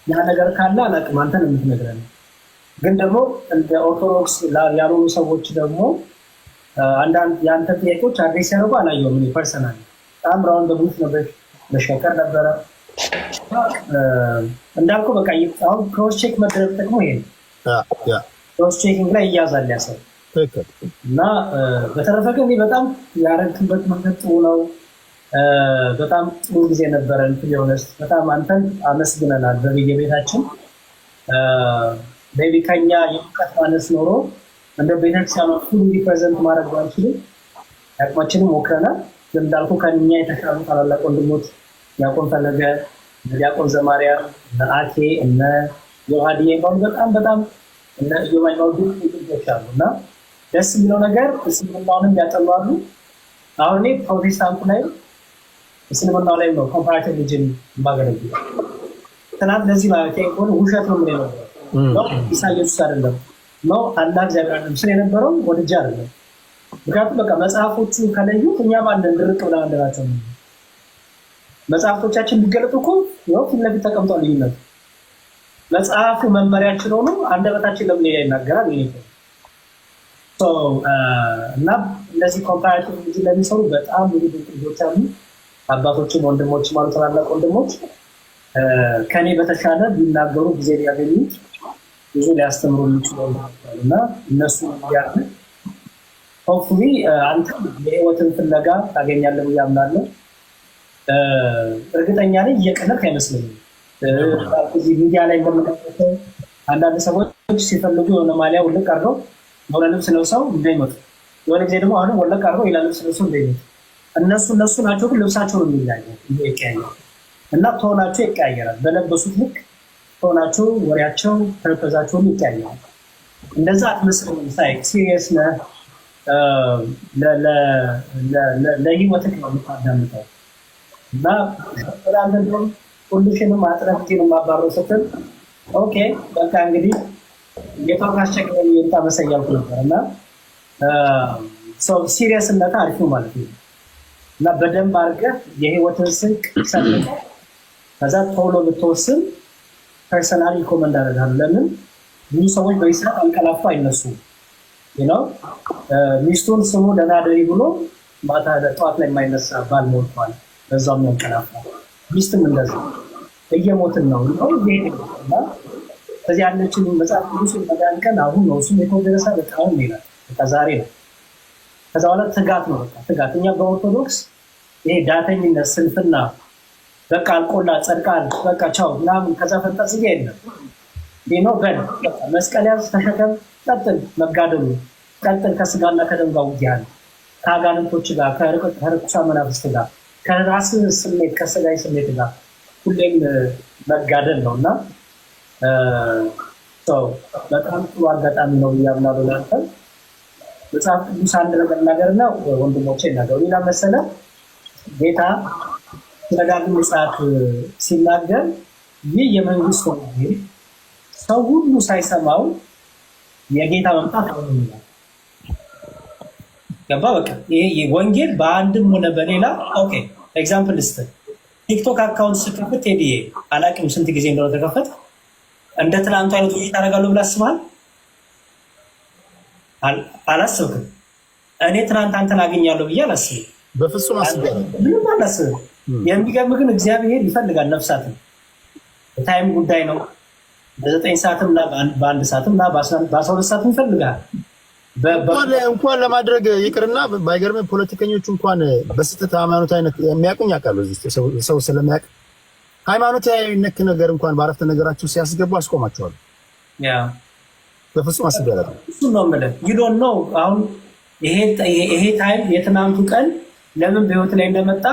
ያ ነገር ካለ አላውቅም፣ አንተን የምትነግረን ግን ደግሞ እንደ ኦርቶዶክስ ያልሆኑ ሰዎች ደግሞ አንዳንድ የአንተ ጥያቄዎች አድሬስ ያደርጉ አላየሁም። እኔ ፐርሰናል በጣም ራውን በቡት ነበር መሸከር ነበረ እንዳልኩ በቃ አሁን ክሮስ ቼክ መደረግ ጥቅሙ ይሄ ነው። ክሮስ ቼኪንግ ላይ እያዛል ያሰው እና በተረፈ ግን በጣም ያረግክበት መንገድ ጥሩ ነው። በጣም ጥሩ ጊዜ ነበረን። ሆነስ በጣም አንተን አመስግነናል። በየቤታችን ቤቢ ከኛ የእውቀት ማነስ ኖሮ እንደ ቤተክርስቲያኑ ሁሉ ሪፕሬዘንት ማድረግ ባንችልም አቅማችንን ሞክረናል። እንዳልኩ ከኛ የተሻሉ ታላላቅ ወንድሞች ዲያቆን ፈለገ፣ ዲያቆን ዘማሪያም፣ አኬ እነ ዮሐዲ ባሉ በጣም እነ ዮማይማው ልጆች አሉ እና ደስ የሚለው ነገር እስልምናውንም ያጠሏሉ። አሁን እኔ ፕሮቴስታንቱ ላይ እስልምናው ላይ ነው ኮምፓራቲቭ ሪሊጅን ማገለግል ትናንት ለዚህ ማለት ከሆነ ውሸት ነው ምን ነው ኢሳይያስ አይደለም ነው አላህ እግዚአብሔር አይደለም ስለ የነበረው ወደጃ አይደለም። ምክንያቱም በቃ መጽሐፎቹ ከለዩት እኛ ባለን ድርቅ ብላ እንደራቸው መጽሐፎቻችን ቢገለጡ እኮ ነው ፊት ለፊት ተቀምጧል ልዩነት። መጽሐፉ መመሪያችን ሆኖ አንደበታችን ለምን ሌላ ይናገራል? እና እነዚህ ኮምፓራቲቭ ሪሊጅን ለሚሰሩ በጣም ብዙ ልጆች አሉ። አባቶችም ወንድሞችም አሉ፣ ታላላቅ ወንድሞች ከኔ በተሻለ ቢናገሩ ጊዜ ሊያገኙ ብዙ ሊያስተምሩ የሚችሉ እና እነሱ ያለ ሆፕፉሊ አንተ የህይወትን ፍለጋ ታገኛለህ ብዬ አምናለሁ። እርግጠኛ ነኝ እየቀለድክ አይመስለኝም። እዚህ ሚዲያ ላይ እንደምንቀጥለው አንዳንድ ሰዎች ሲፈልጉ የሆነ ማሊያ ውልቅ አድርገው የሆነ ልብስ ለብሰው እንዳይመጡ፣ የሆነ ጊዜ ደግሞ አሁንም ወለቅ አድርገው ሌላ ልብስ ለብሰው እንዳይመጡ። እነሱ ናቸው ግን ልብሳቸው ነው የሚለያየው ይቀያየራል እና ቶናቸው ይቀያየራል። በለበሱት ልክ ቶናቸው፣ ወሬያቸው፣ ፐርፐዛቸው ይቀያየራል። እንደዛ አትመስልም። ሳይ ሲሪየስ ነህ ለህይወትህ ነው የምታዳምጠው እና በጣም እንደውም ሁሉሽንም አጥረፍቴን ማባረው ስትል ኦኬ በቃ እንግዲህ የታውቃቸከኝ የምታመሰያልኩ ነበር እና ሲሪየስነት አሪፍ ነው ማለት ነው እና በደንብ አድርገህ የህይወትን ስንቅ ሰጥተህ ከዛ ቶሎ ብትወስን ፐርሰናሊ ኮመንድ አደርጋለሁ። ለምን ብዙ ሰዎች በይስራት አንቀላፋ አይነሱም ነው ሚስቱን ስሙ ደህና ደሪ ብሎ ማታ ጠዋት ላይ የማይነሳ ባል ሞቷል፣ በዛም ያንቀላፋ። ሚስትም እንደዛ እየሞትን ነው እና ከዚህ ያለችን መጽሐፍ ቅዱስ በዳን ቀን አሁን ነው እሱም የተወደረሰ በጣም ይላል ዛሬ ነው። ከዛ በኋላ ትጋት ነው በቃ ትጋት። እኛ በኦርቶዶክስ ይሄ ዳተኝነት፣ ስንፍና በቃ አልቆላ ጸድቃል በቃ ቻው ምናምን ከዛ ፈንጠዝያ የለም ነው በል በቃ መስቀል ያዝ ተሸከም ቀጥል፣ መጋደሉ ቀጥል። ከስጋና ከደም ጋር ውጊያ አለ፣ ከአጋንንቶች ጋር፣ ከርኩሳን መናፍስት ጋር፣ ከራስ ስሜት ከስጋዊ ስሜት ጋር ሁሌም መጋደል ነው እና በጣም ጥሩ አጋጣሚ ነው ብያምናለሁ። ለአንተ መጽሐፍ ቅዱስ አንድ ነገርና ወንድሞቼ ይናገሩ ሌላ መሰለ ጌታ ተደጋግሞ መጽሐፍ ሲናገር ይህ የመንግስት ወንጌል ሰው ሁሉ ሳይሰማው የጌታ መምጣት አሁን ይላል። ገባ በቃ ይሄ ወንጌል በአንድም ሆነ በሌላ ኦኬ ኤግዛምፕል ልስጥ። ቲክቶክ አካውንት ስከፍት ቴዲዬ አላቅም ስንት ጊዜ እንደሆነ ተከፈተ። እንደ ትናንቱ አይነት ውይይት አደርጋለሁ ብለህ አስበሃል? አላስብክም። እኔ ትናንት አንተን አገኛለሁ ብዬ አላስብም። በፍጹም አስቤያለሁ። ምንም አላስብም። የሚገርምህ ግን እግዚአብሔር ይፈልጋል ነፍሳትን። ታይም ጉዳይ ነው። በ9 ሰዓትም እና በ1 ሰዓትም እና በ12 ሰዓትም ይፈልጋል። እንኳን ለማድረግ ይቅርና ባይገርምህ ፖለቲከኞቹ እንኳን በስህተት ሃይማኖት አይነት የሚያውቁኝ ያውቃሉ። እዚህ ሰው ስለሚያውቅ ሃይማኖታዊ ነክ ነገር እንኳን በአረፍተ ነገራቸው ሲያስገቡ አስቆማቸዋለሁ። በፍጹም አስቤያለሁ። እሱ ነው የምልህ you don't know አሁን ይሄ ታይም የትናንቱ ቀን ለምን በህይወት ላይ እንደመጣ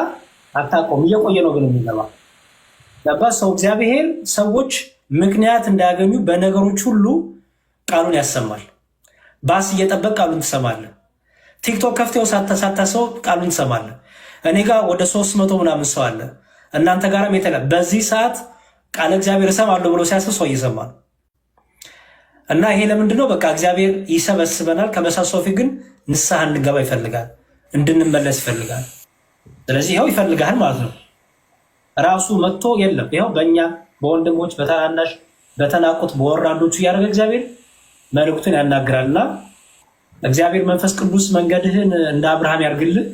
አታውቀውም። እየቆየ ነው ግን የሚገባ ገባ ሰው እግዚአብሔር ሰዎች ምክንያት እንዳያገኙ በነገሮች ሁሉ ቃሉን ያሰማል። ባስ እየጠበቅ ቃሉን ትሰማለህ። ቲክቶክ ከፍተው ሳታሰው ቃሉን ትሰማለህ። እኔ ጋር ወደ 300 ምናምን ሰው አለ። እናንተ ጋርም በዚህ ሰዓት ቃል እግዚአብሔር እሰማለሁ ብሎ ሲያስብ ሰው ይሰማል። እና ይሄ ለምንድን ነው? በቃ እግዚአብሔር ይሰበስበናል። ከመሳሰፊ ግን ንስሐ እንድንገባ ይፈልጋል፣ እንድንመለስ ይፈልጋል። ስለዚህ ይኸው ይፈልጋል ማለት ነው። ራሱ መጥቶ የለም ይኸው በእኛ በወንድሞች በታናናሽ በተናቁት በወራዶቹ እያደረገ እግዚአብሔር መልእክቱን ያናግራልና እግዚአብሔር መንፈስ ቅዱስ መንገድህን እንደ አብርሃም ያርግልህ።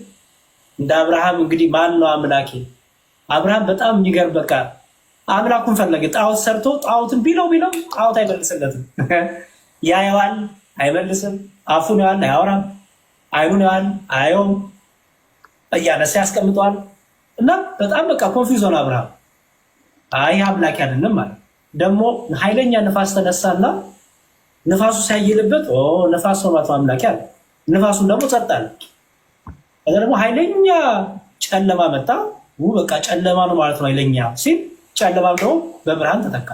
እንደ አብርሃም እንግዲህ ማን ነው አምላኬ? አብርሃም በጣም የሚገርም በቃ አምላኩን ፈለገ። ጣዖት ሰርቶ ጣዖትን ቢለው ጣዖት አይመልስለትም። ያየዋል አይመልስም። አፉን ያህል አያወራም፣ አይኑን ያህል አያየውም፣ እያነሳ ያስቀምጠዋል። እና በጣም በቃ ኮንፊውዝ ሆነ አብርሃም። አይ አምላክ አይደለም ማለት ደግሞ ኃይለኛ ንፋስ ተነሳና ንፋሱ ሳይልበት ንፋስ ሆኗት አምላክ ያለ ንፋሱን ደግሞ ጸጥ አለ። ከዛ ደግሞ ኃይለኛ ጨለማ መጣ። በቃ ጨለማ ነው ማለት ነው ኃይለኛ ሲል ጨለማ ደግሞ በብርሃን ተተካ።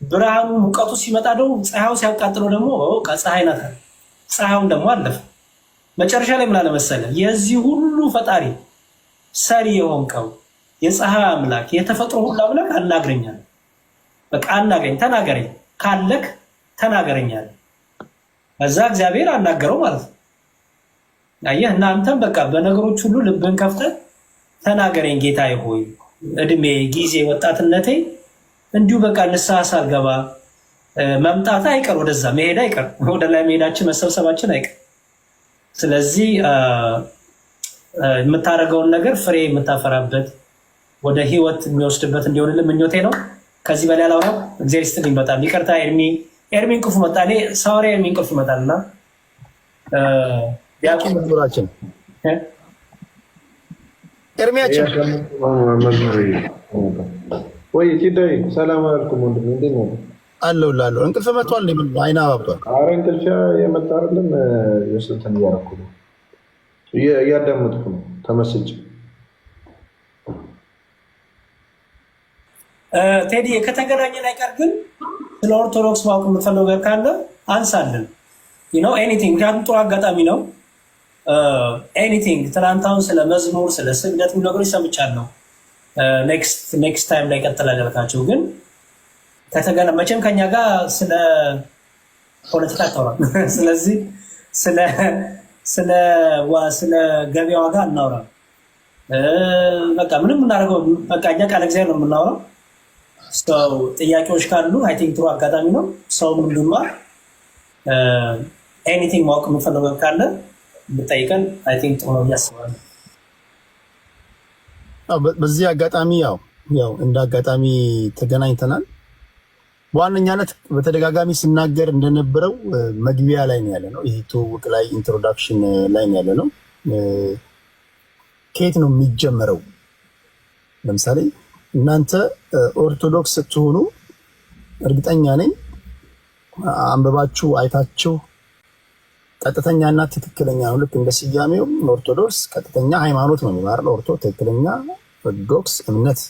ብርሃኑ ሙቀቱ ሲመጣ ደግሞ ፀሐዩ ሲያቃጥለው ደግሞ ፀሐይ ናት። ፀሐዩን ደግሞ አለፈ። መጨረሻ ላይ ምን አለ መሰለህ? የዚህ ሁሉ ፈጣሪ ሰሪ የሆንከው የፀሐይ አምላክ የተፈጥሮ ሁሉ አምላክ አናግረኛል። በቃ አናግረኝ፣ ተናገረኝ፣ ካለክ ተናገረኛል። ከዛ እግዚአብሔር አናገረው ማለት ነው። አየህ፣ እናንተም በቃ በነገሮች ሁሉ ልብን ከፍተህ ተናገረኝ ጌታዬ ሆይ፣ እድሜ፣ ጊዜ፣ ወጣትነቴ እንዲሁ በቃ ንስሐ ሳልገባ መምጣት አይቀር፣ ወደዛ መሄድ አይቀር፣ ወደ ላይ መሄዳችን መሰብሰባችን አይቀር። ስለዚህ የምታደርገውን ነገር ፍሬ የምታፈራበት ወደ ህይወት የሚወስድበት እንዲሆንልን ምኞቴ ነው። ከዚህ በላይ አላወራም። እግዚአብሔር ይስጥልኝ። በጣም ይቅርታ። ኤርሚ እንቅልፍ መጣ። እኔ ሳወራ ኤርሚ እንቅልፍ ይመጣል እና መዝሙራችን ኤርሚያችን ወይ ቲዳይ ሰላም አላልኩም ወንድም፣ እንዴት ነው? አለሁልህ። እንቅልፍ መጥቷል። ምን አይና አባብቷል? ኧረ እንቅልፍ የመጣ አይደለም። የስልትን እያደረኩ ነው፣ እያዳመጥኩ ነው ተመስጬ። ቴዲ ከተገናኘን አይቀር ግን ስለ ኦርቶዶክስ ማወቅ የምትፈልገው ነገር ካለ አንሳልን። ኤኒቲንግ፣ ምክንያቱም ጥሩ አጋጣሚ ነው። ኤኒቲንግ ትናንት አሁን ስለ መዝሙር ስለ ስግደት ነገሮች ሰምቻለሁ። ኔክስት ታይም ላይ ቀጥላል ያልካቸው ግን መቼም ከኛ ጋር ስለ ፖለቲካ አታወራም። ስለዚህ ስለ ገበያ ዋጋ እናውራ። በቃ ምንም እናደርገው በቃ እኛ ቃል እግዚአብሔር ነው የምናወራው። ሰው ጥያቄዎች ካሉ አይ ቲንክ ጥሩ አጋጣሚ ነው። ሰው እንዲማር ኤኒቲንግ ማወቅ የምንፈልገው ካለ ብጠይቀን አይ ቲንክ ጥሩ ነው እያስባለሁ። በዚህ አጋጣሚ ያው እንደ አጋጣሚ ተገናኝተናል። በዋነኛነት በተደጋጋሚ ስናገር እንደነበረው መግቢያ ላይ ነው ያለ ነው። ይሄ ትውውቅ ላይ ኢንትሮዳክሽን ላይ ነው ያለ ነው። ከየት ነው የሚጀመረው? ለምሳሌ እናንተ ኦርቶዶክስ ስትሆኑ እርግጠኛ ነኝ አንበባችሁ አይታችሁ ቀጥተኛና ትክክለኛ ነው። ልክ እንደ ስያሜው ኦርቶዶክስ ቀጥተኛ ሃይማኖት ነው የሚማረው። ኦርቶ ትክክለኛ፣ ኦርቶዶክስ እምነት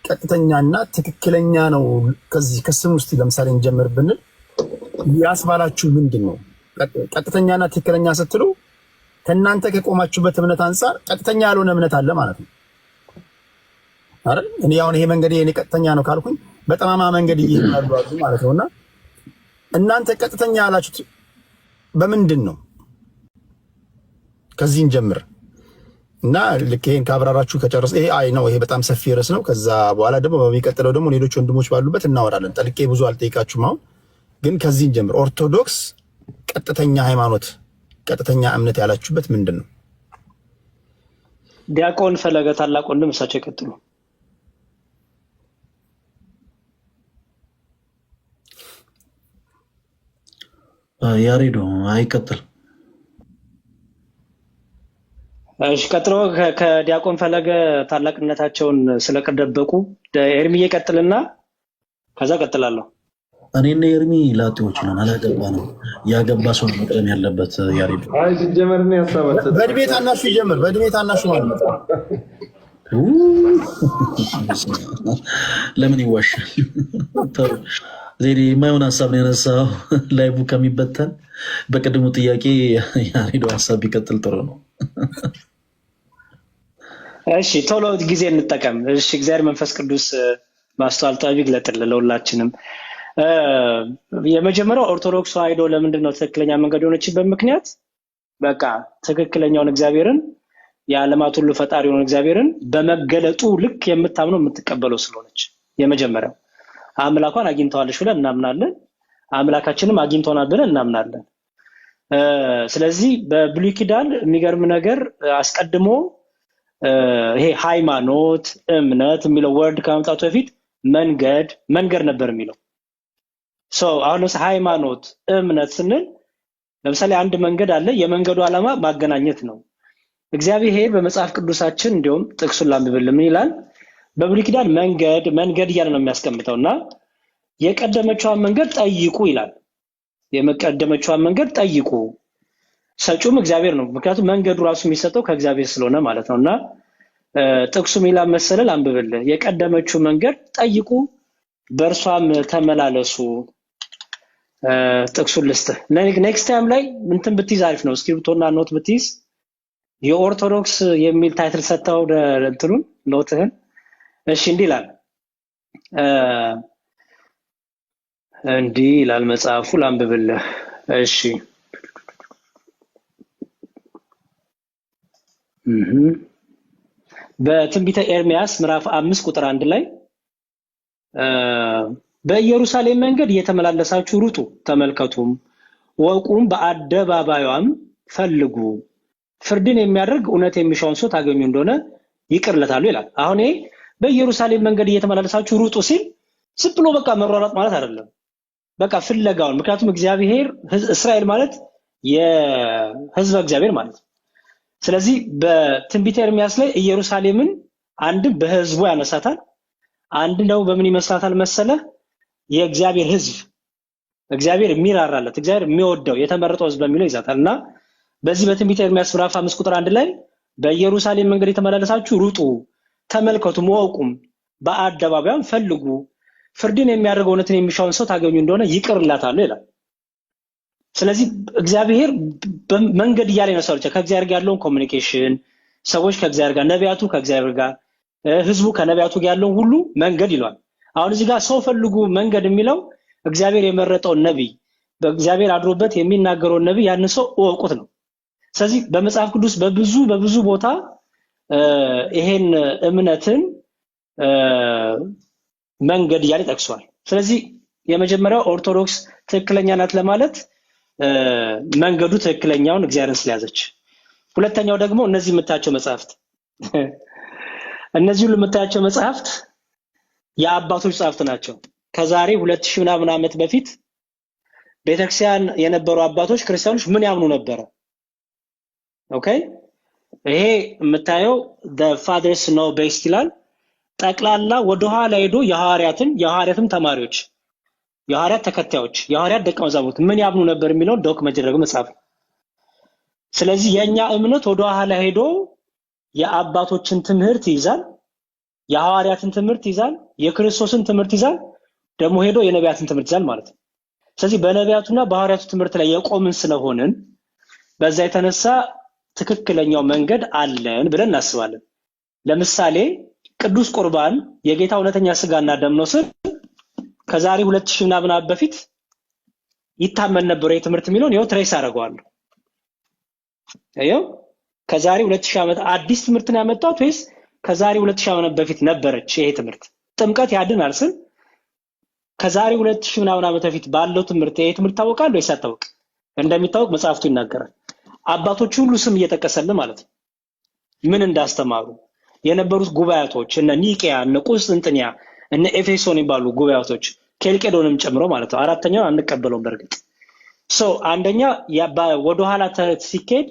ቀጥተኛና ትክክለኛ ነው። ከዚህ ከስም ውስጥ ለምሳሌ እንጀምር ብንል ያስባላችሁ ምንድን ነው? ቀጥተኛና ትክክለኛ ስትሉ ከእናንተ ከቆማችሁበት እምነት አንጻር ቀጥተኛ ያልሆነ እምነት አለ ማለት ነው አይደል? እኔ አሁን ይሄ መንገድ የኔ ቀጥተኛ ነው ካልኩኝ በጠማማ መንገድ እየሄዱ ማለት ነውና እናንተ ቀጥተኛ ያላችሁት በምንድን ነው? ከዚህን ጀምር እና ልክ ይሄን ካብራራችሁ ከጨረሰ ይሄ አይ ነው ይሄ በጣም ሰፊ ርዕስ ነው። ከዛ በኋላ ደግሞ በሚቀጥለው ደግሞ ሌሎች ወንድሞች ባሉበት እናወራለን። ጠልቄ ብዙ አልጠይቃችሁም። አሁን ግን ከዚህን ጀምር ኦርቶዶክስ ቀጥተኛ ሃይማኖት፣ ቀጥተኛ እምነት ያላችሁበት ምንድን ነው? ዲያቆን ፈለገ ታላቅ ወንድም እሳቸው ይቀጥሉ። ያሬዶ አይቀጥል። እሺ ቀጥሎ ከዲያቆን ፈለገ ታላቅነታቸውን ስለቀደበቁ ኤርሚዬ ቀጥልና ከዛ ቀጥላለሁ። እኔና ኤርሚ ላጤዎች ነን፣ አላገባንም። ያገባ ሰው መቅደም ያለበት ያሬዶ። አይ ሲጀመር ነው ያሳባል። በእድሜ ታናሹ ይጀምር። በእድሜ ታናሹ ማለት ነው። ለምን ይዋሻል? ዜዲ የማይሆን ሀሳብ ነው ያነሳው። ላይቡ ከሚበተን በቅድሙ ጥያቄ ያሬዶ ሀሳብ ቢቀጥል ጥሩ ነው። እሺ ቶሎ ጊዜ እንጠቀም። እሺ እግዚአብሔር መንፈስ ቅዱስ ማስተዋል ጥበብ ይግለጥልን ለሁላችንም። የመጀመሪያው ኦርቶዶክስ ተዋሕዶ ለምንድን ነው ትክክለኛ መንገድ የሆነችበት ምክንያት በቃ ትክክለኛውን እግዚአብሔርን የዓለማት ሁሉ ፈጣሪ የሆነ እግዚአብሔርን በመገለጡ ልክ የምታምነው የምትቀበለው ስለሆነች የመጀመሪያው አምላኳን አግኝተዋለች ብለን እናምናለን። አምላካችንም አግኝቶናል ብለን እናምናለን። ስለዚህ በብሉይ ኪዳን የሚገርም ነገር አስቀድሞ ይሄ ሃይማኖት እምነት የሚለው ወርድ ከመምጣቱ በፊት መንገድ ነበር የሚለው። አሁን ሃይማኖት እምነት ስንል ለምሳሌ አንድ መንገድ አለ። የመንገዱ ዓላማ ማገናኘት ነው። እግዚአብሔር በመጽሐፍ ቅዱሳችን እንዲሁም ጥቅሱን ላንብብል ምን ይላል? በብሉይ ኪዳን መንገድ እያለ ነው የሚያስቀምጠውና የቀደመችዋን መንገድ ጠይቁ ይላል። የመቀደመችዋን መንገድ ጠይቁ፣ ሰጪውም እግዚአብሔር ነው። ምክንያቱም መንገዱ ራሱ የሚሰጠው ከእግዚአብሔር ስለሆነ ማለት ነውና ጥቅሱ ሚላን መሰለል አንብብልህ። የቀደመችው መንገድ ጠይቁ በእርሷም ተመላለሱ። ጥቅሱን ልስጥህ። ኔክስት ታይም ላይ እንትን ብትይዝ አሪፍ ነው። እስክሪፕቶና ኖት ብትይዝ የኦርቶዶክስ የሚል ታይትል ሰጥተው እንትኑን ኖትህን። እሺ እንዲህ ይላል መጽሐፉ ላንብብልህ። እሺ በትንቢተ ኤርምያስ ምዕራፍ 5 ቁጥር 1 ላይ በኢየሩሳሌም መንገድ እየተመላለሳችሁ ሩጡ ተመልከቱም ወቁም በአደባባዩም ፈልጉ ፍርድን የሚያደርግ እውነት የሚሻውን ሰው ታገኙ እንደሆነ ይቅርለታሉ ይላል። አሁን በኢየሩሳሌም መንገድ እየተመላለሳችሁ ሩጡ ሲል ዝም ብሎ በቃ መሯሯጥ ማለት አይደለም። በቃ ፍለጋውን ምክንያቱም እግዚአብሔር እስራኤል ማለት የሕዝበ እግዚአብሔር ማለት። ስለዚህ በትንቢተ ኤርምያስ ላይ ኢየሩሳሌምን አንድ በሕዝቡ ያነሳታል፣ አንድ ነው በምን ይመስላታል መሰለ? የእግዚአብሔር ሕዝብ እግዚአብሔር የሚራራለት እግዚአብሔር የሚወደው የተመረጠው ሕዝብ በሚለው ይዛታልና በዚህ በትንቢተ ኤርምያስ ምዕራፍ 5 ቁጥር 1 ላይ በኢየሩሳሌም መንገድ የተመላለሳችሁ ሩጡ ተመልከቱ ወቁም በአደባባዩም ፈልጉ ፍርድን የሚያደርግ እውነትን የሚሻውን ሰው ታገኙ እንደሆነ ይቅርላታል ይላል። ስለዚህ እግዚአብሔር መንገድ እያለ ነው ሰዎች ከእግዚአብሔር ጋር ያለውን ኮሚኒኬሽን ሰዎች ከእግዚአብሔር ጋር ነቢያቱ ከእግዚአብሔር ጋር ህዝቡ ከነቢያቱ ጋር ያለውን ሁሉ መንገድ ይሏል። አሁን እዚህ ጋር ሰው ፈልጉ መንገድ የሚለው እግዚአብሔር የመረጠው ነብይ በእግዚአብሔር አድሮበት የሚናገረው ነብይ ያን ሰው ወቁት ነው። ስለዚህ በመጽሐፍ ቅዱስ በብዙ ቦታ ይሄን እምነትን መንገድ እያለ ጠቅሷል። ስለዚህ የመጀመሪያው ኦርቶዶክስ ትክክለኛ ናት ለማለት መንገዱ ትክክለኛውን እግዚአብሔርን ስለያዘች፣ ሁለተኛው ደግሞ እነዚህ የምታያቸው መጽሐፍት እነዚህ ሁሉ የምታያቸው መጽሐፍት የአባቶች መጽሐፍት ናቸው። ከዛሬ 2000 ምናምን ዓመት በፊት ቤተክርስቲያን የነበሩ አባቶች ክርስቲያኖች ምን ያምኑ ነበረ? ኦኬ ይሄ የምታየው the fathers know best ይላል። ጠቅላላ ወደ ኋላ ሄዶ የሐዋርያትም ተማሪዎች የሐዋርያት ተከታዮች የሐዋርያት ደቀ መዛሙርት ምን ያምኑ ነበር የሚለው ዶክመንት ያደረገ መጽሐፍ። ስለዚህ የኛ እምነት ወደ ኋላ ሄዶ የአባቶችን ትምህርት ይዛል፣ የሐዋርያትን ትምህርት ይዛል፣ የክርስቶስን ትምህርት ይዛል፣ ደግሞ ሄዶ የነቢያትን ትምህርት ይዛል ማለት ነው። ስለዚህ በነቢያቱና በሐዋርያቱ ትምህርት ላይ የቆምን ስለሆንን በዛ የተነሳ ትክክለኛው መንገድ አለን ብለን እናስባለን። ለምሳሌ ቅዱስ ቁርባን የጌታ እውነተኛ ስጋና ደም ነው ስል ከዛሬ 2000 ምናምን ዓመት በፊት ይታመን ነበር የትምህርት የሚለውን ይኸው ትሬስ አደርገዋለሁ። ከዛሬ 2000 ዓመት አዲስ ትምህርት ነው ያመጣሁት ወይስ ከዛሬ 2000 ዓመት በፊት ነበረች ይሄ ትምህርት? ጥምቀት ያድናል ስል ከዛሬ 2000 ምናምን ዓመት በፊት ባለው ትምህርት ይሄ ትምህርት ታውቃል ወይስ አታውቅ? እንደሚታወቅ መጽሐፍቱ ይናገራል። አባቶች ሁሉ ስም እየጠቀሰልን ማለት ነው ምን እንዳስተማሩ የነበሩት ጉባኤቶች እነ ኒቂያ እነ ቁስጥንጥንያ እነ ኤፌሶን ይባሉ ጉባኤቶች ኬልቄዶንም ጨምሮ ማለት ነው። አራተኛው አንቀበለውም በርግጥ አንደኛ ወደ ኋላ ሲኬድ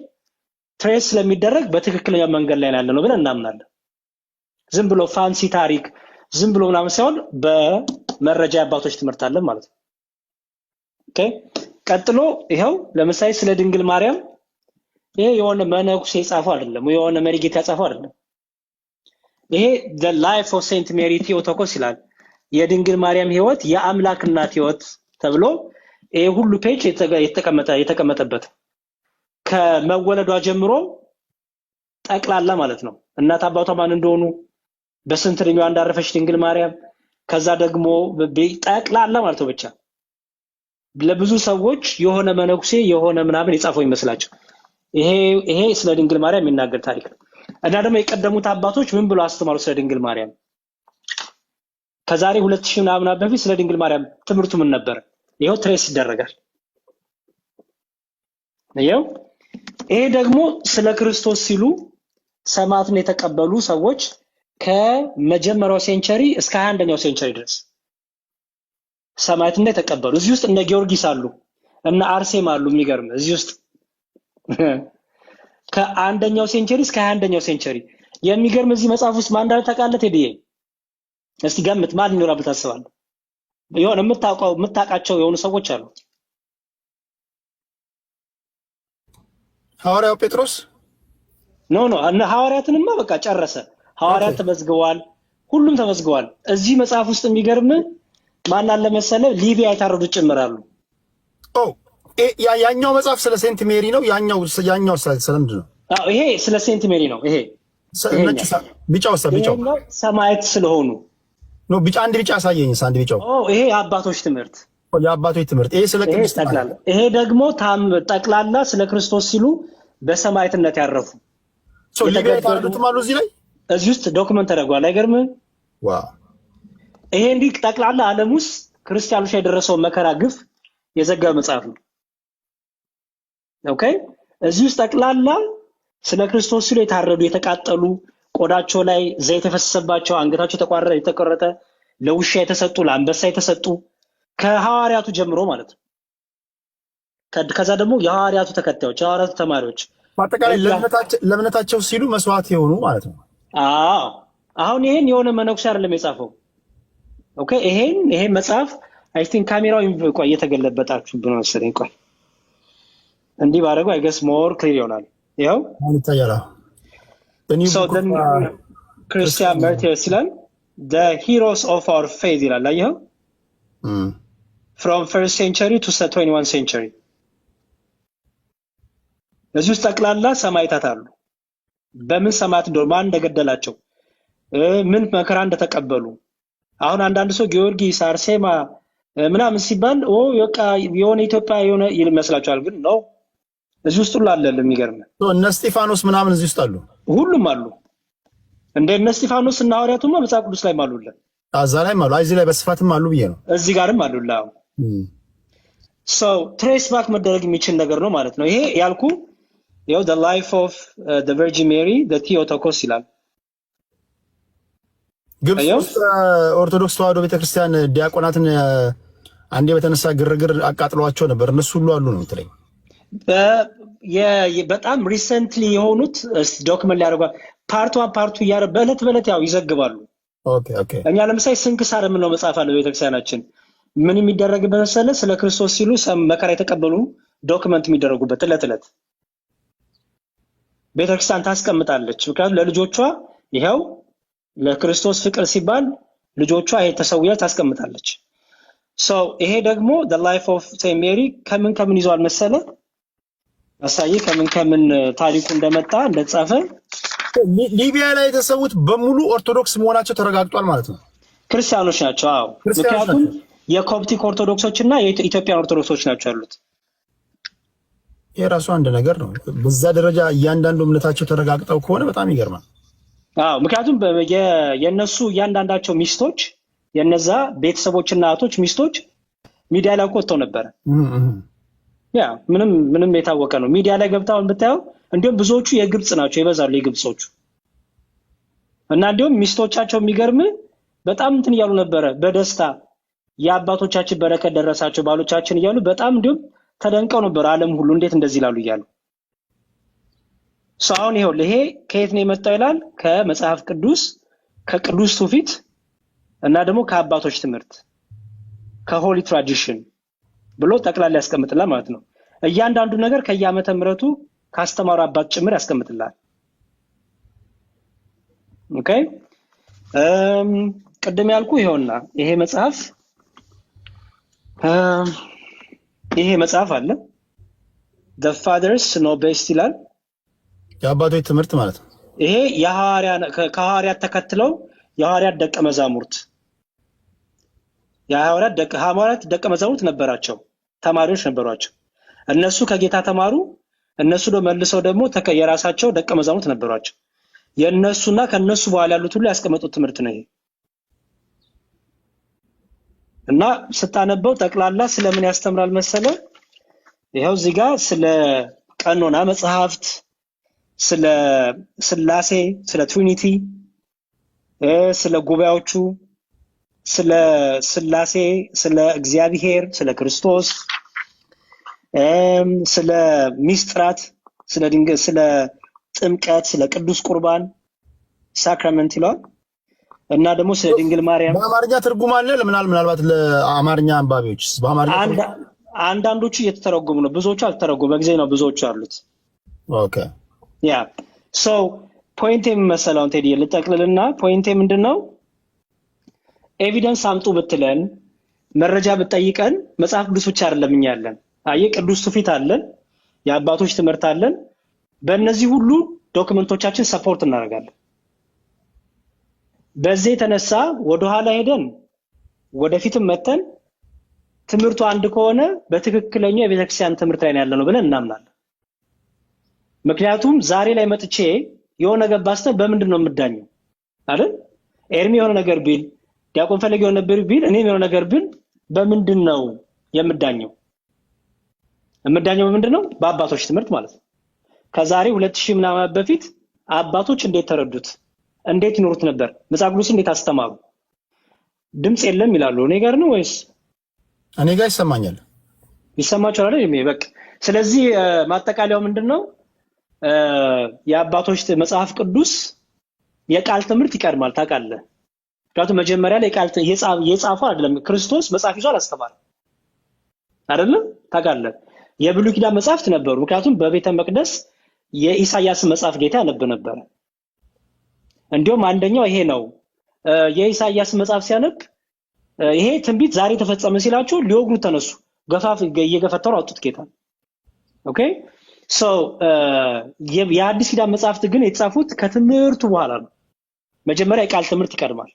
ትሬስ ስለሚደረግ በትክክለኛ መንገድ ላይ ያለ ነው ብለን እናምናለን። ዝም ብሎ ፋንሲ ታሪክ ዝም ብሎ ምናምን ሳይሆን በመረጃ አባቶች ትምህርት አለ ማለት ነው። ኦኬ ቀጥሎ ይሄው ለምሳሌ ስለ ድንግል ማርያም ይሄ የሆነ መነኩሴ የጻፈው አይደለም፣ የሆነ መሪጌታ የጻፈው አይደለም። ይሄ the life of Saint Mary Theotokos ይላል። የድንግል ማርያም ህይወት የአምላክ እናት ህይወት ተብሎ ይሄ ሁሉ ፔጅ የተቀመጠበት ከመወለዷ ጀምሮ ጠቅላላ ማለት ነው። እናት አባቷ ማን እንደሆኑ በስንት እድሜዋ እንዳረፈች ድንግል ማርያም ከዛ ደግሞ ጠቅላላ ማለት ነው። ብቻ ለብዙ ሰዎች የሆነ መነኩሴ የሆነ ምናምን የጻፈው ይመስላቸው ይሄ ስለ ድንግል ማርያም የሚናገር ታሪክ ነው። እና ደግሞ የቀደሙት አባቶች ምን ብለው አስተማሩ ስለ ድንግል ማርያም? ከዛሬ 2000 ምናምን ዓመት በፊት ስለ ድንግል ማርያም ትምህርቱ ምን ነበር? ይሄው ትሬስ ይደረጋል። ይሄ ደግሞ ስለ ክርስቶስ ሲሉ ሰማዕትን የተቀበሉ ሰዎች ከመጀመሪያው ሴንቸሪ እስከ 21ኛው ሴንቸሪ ድረስ ሰማዕትን የተቀበሉ እዚህ ውስጥ እነ ጊዮርጊስ አሉ፣ እና አርሴማ አሉ። የሚገርም እዚህ ውስጥ ከአንደኛው ሴንቸሪ እስከ 21ኛው ሴንቸሪ የሚገርም እዚህ መጽሐፍ ውስጥ ማን እንዳለ ታውቃለህ? ቴዲዬ እስቲ ገምት፣ ማን ይኖራል ብለህ ታስባለህ? የሆነ የምታውቃቸው የሆኑ ሰዎች አሉ። ሐዋርያው ጴጥሮስ ኖ እና ሐዋርያትንማ በቃ ጨረሰ። ሐዋርያት ተመዝግበዋል፣ ሁሉም ተመዝግበዋል። እዚህ መጽሐፍ ውስጥ የሚገርም ማን አለ መሰለህ? ሊቢያ የታረዱት ጭምራሉ። ያኛው መጽሐፍ ስለ ሴንት ሜሪ ነው። ያኛው ስለምንድን ነው? ይሄ ስለ ሴንት ሜሪ ነው። ይሄ ቢጫው ሰማዕት ስለሆኑ ነው። ቢጫ አንድ ቢጫ አሳየኝ። አንድ ቢጫው ይሄ የአባቶች ትምህርት ይሄ ስለ ክርስቶስ ጠቅላላ። ይሄ ደግሞ ጠቅላላ ስለ ክርስቶስ ሲሉ በሰማዕትነት ያረፉ ሊቢያ የታረዱት ማለት እዚህ ላይ እዚህ ውስጥ ዶክመንት ተደርጓል። አይገርምም? ዋው! ይሄ እንዲህ ጠቅላላ ዓለም ውስጥ ክርስቲያኖች ላይ የደረሰው መከራ ግፍ የዘገበ መጽሐፍ ነው። ኦኬ፣ እዚህ ውስጥ ጠቅላላ ስለ ክርስቶስ ሲሉ የታረዱ የተቃጠሉ፣ ቆዳቸው ላይ ዘይት የፈሰሰባቸው፣ አንገታቸው የተቆረጠ፣ ለውሻ የተሰጡ፣ ለአንበሳ የተሰጡ ከሐዋርያቱ ጀምሮ ማለት ነው። ከዛ ደግሞ የሐዋርያቱ ተከታዮች፣ የሐዋርያቱ ተማሪዎች በአጠቃላይ ለእምነታቸው ሲሉ መስዋዕት የሆኑ ማለት ነው። አሁን ይሄን የሆነ መነኩሴ አይደለም የጻፈው። ኦኬ፣ ይሄን መጽሐፍ አይ ቲንክ ካሜራው ቆይ እየተገለበጣችሁ ብሎ መሰለኝ። ቆይ እንዲህ ባደረገው አይ ገስ ሞር ክሊር ይሆናል። ይኸው አሁን ይታያል። ክርስቲያን ማርቲርስ ይላል the heroes of our faith ይላል። አየኸው? from first century to 21st century እዚህ ውስጥ ጠቅላላ ሰማዕታት አሉ። በምን ሰማዕት እንደሆኑ፣ ማን እንደገደላቸው፣ ምን መከራ እንደተቀበሉ። አሁን አንዳንድ ሰው ጊዮርጊስ፣ አርሴማ ምናምን ሲባል በቃ የሆነ ኢትዮጵያ የሆነ ይመስላችኋል፣ ግን ነው እዚህ ውስጥ ሁሉ አለ። የሚገርም እነ እስጢፋኖስ ምናምን እዚህ ውስጥ አሉ፣ ሁሉም አሉ። እንደ እነ እስጢፋኖስ እና ሐዋርያቱማ መጽሐፍ ቅዱስ ላይ አሉልን። እዛ ላይ አሉ፣ እዚህ ላይ በስፋትም አሉ ብዬ ነው። እዚህ ጋርም አሉላ። ሰው ትሬስ ባክ መደረግ የሚችል ነገር ነው ማለት ነው። ይሄ ያልኩ ያው the life of the Virgin Mary the Theotokos ይላል። ግብጽ ውስጥ ኦርቶዶክስ ተዋሕዶ ቤተክርስቲያን ዲያቆናትን አንዴ በተነሳ ግርግር አቃጥሏቸው ነበር። እነሱ ሁሉ አሉ ነው የምትለኝ? በጣም ሪሰንትሊ የሆኑት ዶክመንት ሊያደርጓ ፓርቱ በዕለት ያው ይዘግባሉ። እኛ ለምሳሌ ስንክሳር የምንለው መጽሐፍ አለ ቤተክርስቲያናችን። ምን የሚደረግበት መሰለህ? ስለ ክርስቶስ ሲሉ መከራ የተቀበሉ ዶክመንት የሚደረጉበት ዕለት ቤተክርስቲያን ታስቀምጣለች። ምክንያቱም ለልጆቿ ይኸው ለክርስቶስ ፍቅር ሲባል ልጆቿ ይሄ ተሰውያ ታስቀምጣለች። ይሄ ደግሞ the life of Saint Mary ከምን ይዟል መሰለህ? አሳይ ከምን ታሪኩ እንደመጣ እንደተጻፈ። ሊቢያ ላይ የተሰዉት በሙሉ ኦርቶዶክስ መሆናቸው ተረጋግጧል ማለት ነው። ክርስቲያኖች ናቸው። አዎ፣ ምክንያቱም የኮፕቲክ ኦርቶዶክሶች እና የኢትዮጵያን ኦርቶዶክሶች ናቸው ያሉት። የራሱ አንድ ነገር ነው። በዛ ደረጃ እያንዳንዱ እምነታቸው ተረጋግጠው ከሆነ በጣም ይገርማል። አዎ፣ ምክንያቱም የነሱ እያንዳንዳቸው ሚስቶች የነዛ ቤተሰቦችና እህቶች ሚስቶች ሚዲያ ላይ ወጥተው ነበር። ያ ምንም የታወቀ ነው። ሚዲያ ላይ ገብተው ብታየው እንዲሁም ብዙዎቹ የግብጽ ናቸው ይበዛሉ፣ የግብጾቹ እና እንዲሁም ሚስቶቻቸው የሚገርም በጣም እንትን እያሉ ነበረ በደስታ የአባቶቻችን በረከት ደረሳቸው ባሎቻችን እያሉ በጣም እንዲሁም ተደንቀው ነበር። ዓለም ሁሉ እንዴት እንደዚህ ይላሉ እያሉ አሁን ይሄ ከየት ነው የመጣው ይላል? ከመጽሐፍ ቅዱስ ከቅዱስ ትውፊት እና ደግሞ ከአባቶች ትምህርት ከሆሊ ትራዲሽን ብሎ ጠቅላላ ያስቀምጥላል ማለት ነው። እያንዳንዱ ነገር ከየዓመተ ምሕረቱ ካስተማሩ አባት ጭምር ያስቀምጥላል። ኦኬ፣ ቅድም ያልኩ ይሄውና ይሄ መጽሐፍ አለ the fathers know best ይላል። የአባቶች ትምህርት ማለት ነው። ይሄ ከሐዋርያት ተከትለው የሐዋርያት ደቀ መዛሙርት ደቀ መዛሙርት ነበራቸው፣ ተማሪዎች ነበሯቸው። እነሱ ከጌታ ተማሩ። እነሱ መልሰው ደግሞ የራሳቸው ደቀ መዛሙርት ነበሯቸው። የነሱና ከነሱ በኋላ ያሉት ሁሉ ያስቀመጡት ትምህርት ነው ይሄ። እና ስታነበው ጠቅላላ ስለምን ያስተምራል መሰለ? ይሄው እዚህ ጋር ስለ ቀኖና መጽሐፍት፣ ስለ ስላሴ፣ ስለ ትሪኒቲ፣ ስለ ጉባኤዎቹ፣ ስለ ስላሴ፣ ስለ እግዚአብሔር፣ ስለ ክርስቶስ ስለ ሚስጥራት፣ ስለ ድንግል፣ ስለ ጥምቀት፣ ስለ ቅዱስ ቁርባን ሳክራመንት ይለዋል እና ደግሞ ስለ ድንግል ማርያም በአማርኛ ትርጉም አለ። ምናልባት ለአማርኛ አንባቢዎች በአማርኛ አንዳንዶቹ እየተተረጎሙ ነው፣ ብዙዎቹ አልተተረጎሙ። በጊዜ ነው ብዙዎቹ አሉት። ኦኬ ያ ሶ ፖይንቴ መሰለውን ቴዲ ልጠቅልልና ፖይንቴ ምንድነው? ኤቪደንስ አምጡ ብትለን መረጃ ብትጠይቀን መጽሐፍ ቅዱስ ብቻ አይደለም እኛ ያለን። አየህ ቅዱስ ትውፊት አለን፣ የአባቶች ትምህርት አለን። በእነዚህ ሁሉ ዶክመንቶቻችን ሰፖርት እናደርጋለን። በዚህ የተነሳ ወደኋላ ሄደን ወደፊትም መተን ትምህርቱ አንድ ከሆነ በትክክለኛው የቤተክርስቲያን ትምህርት ላይ ያለነው ብለን እናምናለን። ምክንያቱም ዛሬ ላይ መጥቼ የሆነ ነገር ባስተ በምንድን ነው የምዳኘው አይደል? ኤርሚ የሆነ ነገር ቢል፣ ዲያቆን ፈለገ የሆነ ነገር ቢል፣ እኔም የሆነ ነገር ቢል በምንድን ነው የምዳኘው? በምንድን ነው? በአባቶች ትምህርት ማለት ነው። ከዛሬ 2000 ምናምን በፊት አባቶች እንዴት ተረዱት? እንዴት ይኖሩት ነበር? መጽሐፍ ቅዱስ እንዴት አስተማሩ? ድምጽ የለም ይላሉ። እኔ ጋር ነው ወይስ እኔ ጋር ይሰማኛል? ይሰማችኋል አይደል? በቃ ስለዚህ ማጠቃለያው ምንድነው? የአባቶች መጽሐፍ ቅዱስ የቃል ትምህርት ይቀድማል። ታውቃለህ? ምክንያቱም መጀመሪያ ላይ ቃል የጻፈው አይደለም ክርስቶስ መጽሐፍ ይዞ አላስተማረም አይደለም? ታውቃለህ? የብሉይ ኪዳን መጽሐፍት ነበሩ። ምክንያቱም በቤተ መቅደስ የኢሳያስ መጽሐፍ ጌታ ያነብ ነበር። እንዲሁም አንደኛው ይሄ ነው። የኢሳያስ መጽሐፍ ሲያነብ ይሄ ትንቢት ዛሬ ተፈጸመ ሲላቸው ሊወግሩት ተነሱ። እየገፈተሩ አውጡት ጌታ። ኦኬ ሶ የአዲስ ኪዳን መጽሐፍት ግን የተጻፉት ከትምህርቱ በኋላ ነው። መጀመሪያ የቃል ትምህርት ይቀድማል።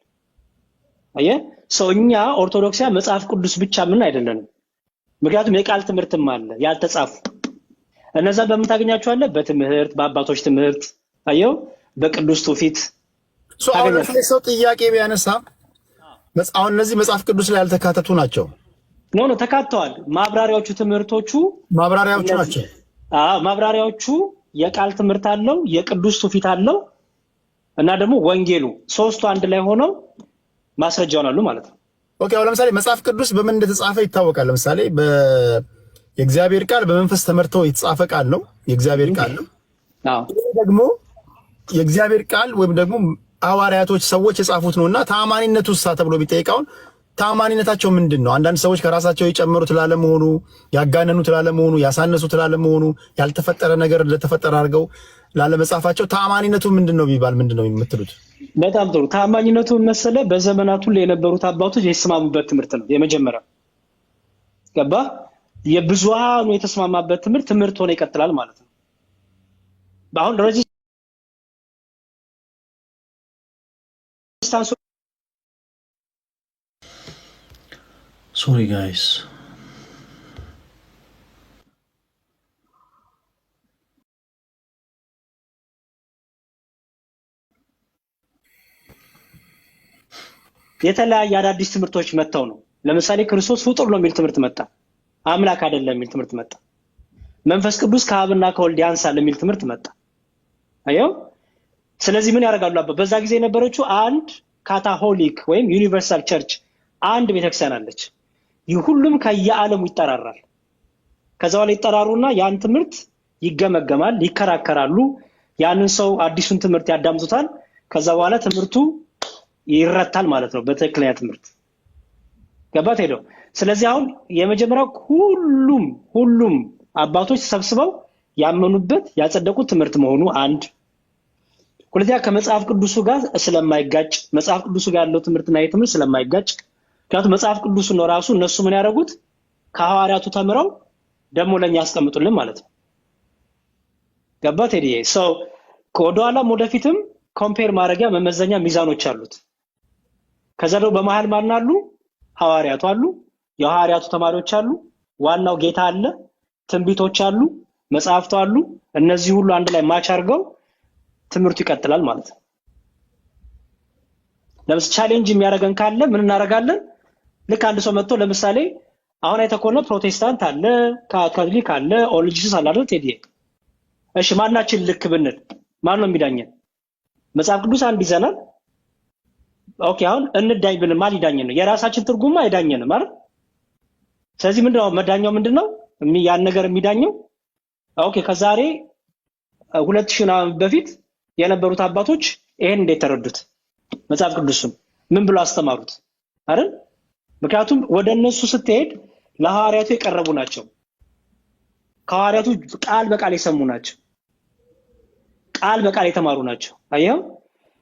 አየህ ሶ እኛ ኦርቶዶክሳውያን መጽሐፍ ቅዱስ ብቻ ምን አይደለንም። ምክንያቱም የቃል ትምህርትም አለ ያልተጻፉ። እነዛ በምን ታገኛቸዋለህ? በትምህርት በአባቶች ትምህርት አየው፣ በቅዱስ ትውፊት። አሁን ሰው ጥያቄ ቢያነሳ አሁን እነዚህ መጽሐፍ ቅዱስ ላይ ያልተካተቱ ናቸው። ኖ ተካተዋል። ማብራሪያዎቹ ትምህርቶቹ ማብራሪያዎቹ ናቸው። ማብራሪያዎቹ የቃል ትምህርት አለው፣ የቅዱስ ትውፊት አለው እና ደግሞ ወንጌሉ ሶስቱ አንድ ላይ ሆነው ማስረጃ ይሆናሉ ማለት ነው። ኦኬ አሁን ለምሳሌ መጽሐፍ ቅዱስ በምን እንደተጻፈ ይታወቃል። ለምሳሌ የእግዚአብሔር ቃል በመንፈስ ተመርቶ የተጻፈ ቃል ነው፣ የእግዚአብሔር ቃል ነው። ደግሞ የእግዚአብሔር ቃል ወይም ደግሞ ሐዋርያቶች ሰዎች የጻፉት ነውና ተአማኒነቱ ተብሎ ቢጠይቃውን ተአማኒነታቸው ምንድን ነው? አንዳንድ ሰዎች ከራሳቸው የጨመሩት ላለመሆኑ፣ ያጋነኑት ላለመሆኑ፣ ያሳነሱት ላለመሆኑ፣ ያልተፈጠረ ነገር እንደተፈጠረ አድርገው ላለመጻፋቸው ተአማኒነቱ ምንድነው ቢባል ምንድነው የምትሉት? በጣም ጥሩ። ተአማኒነቱ መሰለ በዘመናቱ ላይ የነበሩት አባቶች የተስማሙበት ትምህርት ነው። የመጀመሪያው ገባ የብዙሃኑ የተስማማበት ትምህርት ሆነ ይቀጥላል ማለት ነው። አሁን ሬዚስታንስ ሶሪ ጋይስ የተለያየ አዳዲስ ትምህርቶች መጣው ነው። ለምሳሌ ክርስቶስ ፍጡር ነው የሚል ትምህርት መጣ። አምላክ አይደለም የሚል ትምህርት መጣ። መንፈስ ቅዱስ ከአብና ከወልድ ያንሳል የሚል ትምህርት መጣ። አየው። ስለዚህ ምን ያደርጋሉ? በዛ ጊዜ የነበረችው አንድ ካታሆሊክ ወይም ዩኒቨርሳል ቸርች አንድ ቤተክርስቲያን አለች። ሁሉም ከየዓለሙ ይጠራራል። ከዛ በኋላ ይጠራሩና ያን ትምህርት ይገመገማል፣ ይከራከራሉ። ያንን ሰው አዲሱን ትምህርት ያዳምጡታል። ከዛ በኋላ ትምህርቱ ይረታል ማለት ነው በትክክለኛ ትምህርት ገባት ሄደው። ስለዚህ አሁን የመጀመሪያው ሁሉም አባቶች ተሰብስበው ያመኑበት ያጸደቁት ትምህርት መሆኑ አንድ። ሁለተኛ ከመጽሐፍ ቅዱሱ ጋር ስለማይጋጭ መጽሐፍ ቅዱሱ ጋር ያለው ትምህርትና የትምህርት ስለማይጋጭ ምክንያቱም መጽሐፍ ቅዱሱ ነው ራሱ እነሱ ምን ያደረጉት ከሐዋርያቱ ተምረው ደግሞ ለኛ ያስቀምጡልን ማለት ነው። ገባት ሄዲዬ ሰው ከወደኋላም ወደፊትም ኮምፔር ማድረጊያ መመዘኛ ሚዛኖች አሉት። ከዛ ደግሞ በመሃል ማን አሉ? ሐዋርያቱ አሉ፣ የሐዋርያቱ ተማሪዎች አሉ፣ ዋናው ጌታ አለ፣ ትንቢቶች አሉ፣ መጽሐፍቱ አሉ። እነዚህ ሁሉ አንድ ላይ ማች አድርገው ትምህርቱ ይቀጥላል ማለት ነው። ለምሳሌ ቻሌንጅ የሚያደርገን ካለ ምን እናደርጋለን? ልክ አንድ ሰው መጥቶ ለምሳሌ አሁን አይተኮነ ፕሮቴስታንት አለ፣ ካቶሊክ አለ፣ ኦል ጂሰስ አለ አይደል ቴዲ? እሺ ማናችን ልክ ብንል ማን ነው የሚዳኘን? መጽሐፍ ቅዱስ አንድ ይዘናል። ኦኬ አሁን እንዳኝ ብለን ማን ይዳኘን ነው? የራሳችን ትርጉም አይዳኘንም አይደል? ስለዚህ ምንድነው መዳኛው? ምንድነው? ያን ነገር የሚዳኘው። ኦኬ ከዛሬ 2000 ዓመት በፊት የነበሩት አባቶች ይሄን እንዴት ተረዱት? መጽሐፍ ቅዱስን ምን ብሎ አስተማሩት አይደል? ምክንያቱም ወደ እነሱ ስትሄድ ለሐዋርያቱ የቀረቡ ናቸው። ከሐዋርያቱ ቃል በቃል የሰሙ ናቸው። ቃል በቃል የተማሩ ናቸው። አየው።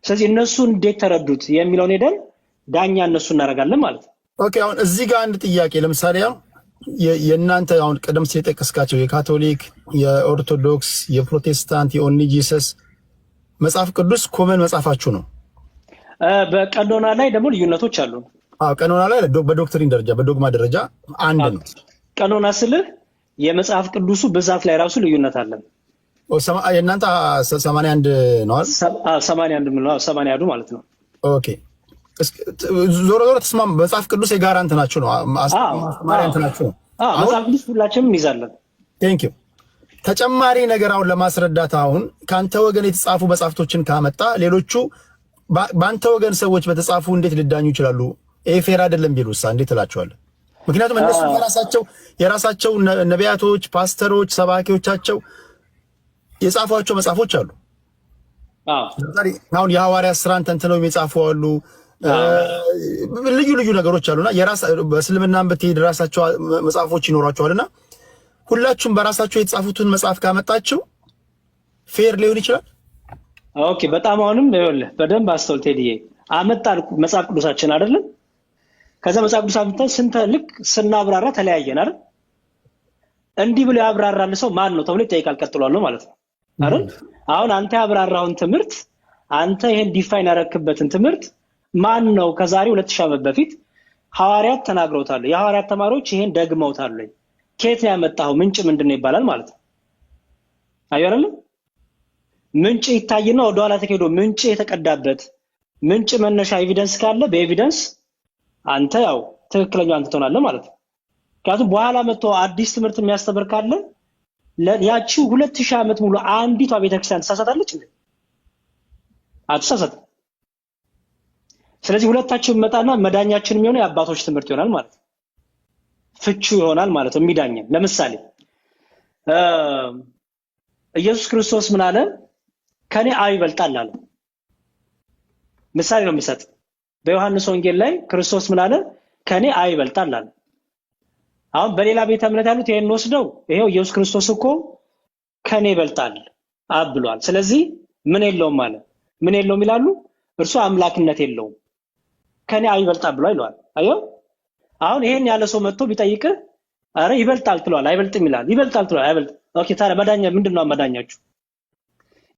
ስለዚህ እነሱ እንዴት ተረዱት የሚለውን ሄደን ዳኛ እነሱ እናደርጋለን ማለት ነው። ኦኬ አሁን እዚህ ጋር አንድ ጥያቄ ለምሳሌ የእናንተ አሁን ቀደም ሲል የጠቀስካቸው የካቶሊክ፣ የኦርቶዶክስ፣ የፕሮቴስታንት፣ የኦንሊ ጂሰስ መጽሐፍ ቅዱስ ኮመን መጽሐፋችሁ ነው። በቀኖና ላይ ደግሞ ልዩነቶች አሉ። ቀኖና ላይ በዶክትሪን ደረጃ በዶግማ ደረጃ አንድ ነው። ቀኖና ስልህ የመጽሐፍ ቅዱሱ ብዛት ላይ ራሱ ልዩነት አለ። የእናንተ 81 ነው አይደል? 81 ማለት ነው። ኦኬ ዞሮ ተስማም መጽሐፍ ቅዱስ የጋራ እንትናችሁ ነው። ማስተማሪያ እንትናችሁ ነው። መጽሐፍ ቅዱስ ሁላችንም እንይዛለን። ቴንክ ዩ። ተጨማሪ ነገር አሁን ለማስረዳት አሁን ካንተ ወገን የተጻፉ መጽሐፍቶችን ካመጣ ሌሎቹ በአንተ ወገን ሰዎች በተጻፉ እንዴት ሊዳኙ ይችላሉ? ይሄ ፌር አይደለም ቢሉሳ እንዴት እላቸዋለሁ? ምክንያቱም እነሱ የራሳቸው ነቢያቶች፣ ፓስተሮች፣ ሰባኪዎቻቸው የጻፏቸው መጽሐፎች አሉ። አሁን የሐዋርያት ሥራን ተንትነው የሚጻፉ አሉ። ልዩ ልዩ ነገሮች አሉና በእስልምናም ብትሄድ ራሳቸው መጽሐፎች ይኖሯቸዋልና ሁላችሁም በራሳቸው የተጻፉትን መጽሐፍ ካመጣችሁ ፌር ሊሆን ይችላል። ኦኬ በጣም አሁንም ይኸውልህ በደንብ አስተውል ቴዲዬ። አመጣን መጽሐፍ ቅዱሳችን አይደለም። ከዛ መጽሐፍ ቅዱሳችን ልክ ስናብራራ ተለያየን አይደል? እንዲህ ብሎ ያብራራል ሰው ማን ነው ተብሎ ይጠይቃል። ቀጥሏል ማለት ነው አይደል? አሁን አንተ ያብራራውን ትምህርት አንተ ይሄን ዲፋይን ያረክበትን ትምህርት ማን ነው ከዛሬ 2000 ዓመት በፊት ሐዋርያት ተናግረውታል። የሐዋርያት ተማሪዎች ይሄን ደግመውታል። ከየት ነው ያመጣው? ምንጭ ምንድነው ይባላል ማለት ነው። አይደለም ምንጭ ይታይና ወደ ኋላ ተከዶ ምንጭ የተቀዳበት ምንጭ መነሻ ኤቪደንስ ካለ በኤቪደንስ አንተ ያው ትክክለኛው አንተ ትሆናለህ ማለት ነው። ምክንያቱም በኋላ መጥቶ አዲስ ትምህርት የሚያስተምር ካለ ያቺ 2000 ዓመት ሙሉ አንዲቷ ቤተክርስቲያን ተሳሳታለች እንዴ? አትሳሳትም። ስለዚህ ሁለታችን መጣና መዳኛችን የሚሆነው የአባቶች ትምህርት ይሆናል ማለት ነው። ፍቹ ይሆናል ማለት ነው የሚዳኘን። ለምሳሌ ኢየሱስ ክርስቶስ ምን አለ? ከኔ አብ ይበልጣል አለ። ምሳሌ ነው የሚሰጥ። በዮሐንስ ወንጌል ላይ ክርስቶስ ምን አለ? ከኔ አብ ይበልጣል አለ። አሁን በሌላ ቤተ እምነት ያሉት ይሄን ወስደው ይሄው ኢየሱስ ክርስቶስ እኮ ከኔ ይበልጣል አብ ብሏል። ስለዚህ ምን የለውም አለ። ምን የለውም ይላሉ? እርሱ አምላክነት የለውም ከኔ አብ ይበልጣል ብሏል ይላል። አየው አሁን ይሄን ያለ ሰው መጥቶ ቢጠይቅህ አረ ይበልጣል ትሏል አይበልጥም ይላል። ይበልጣል ትሏል አይበልጥ። ኦኬ ታዲያ መዳኛ ምንድነው? መዳኛችሁ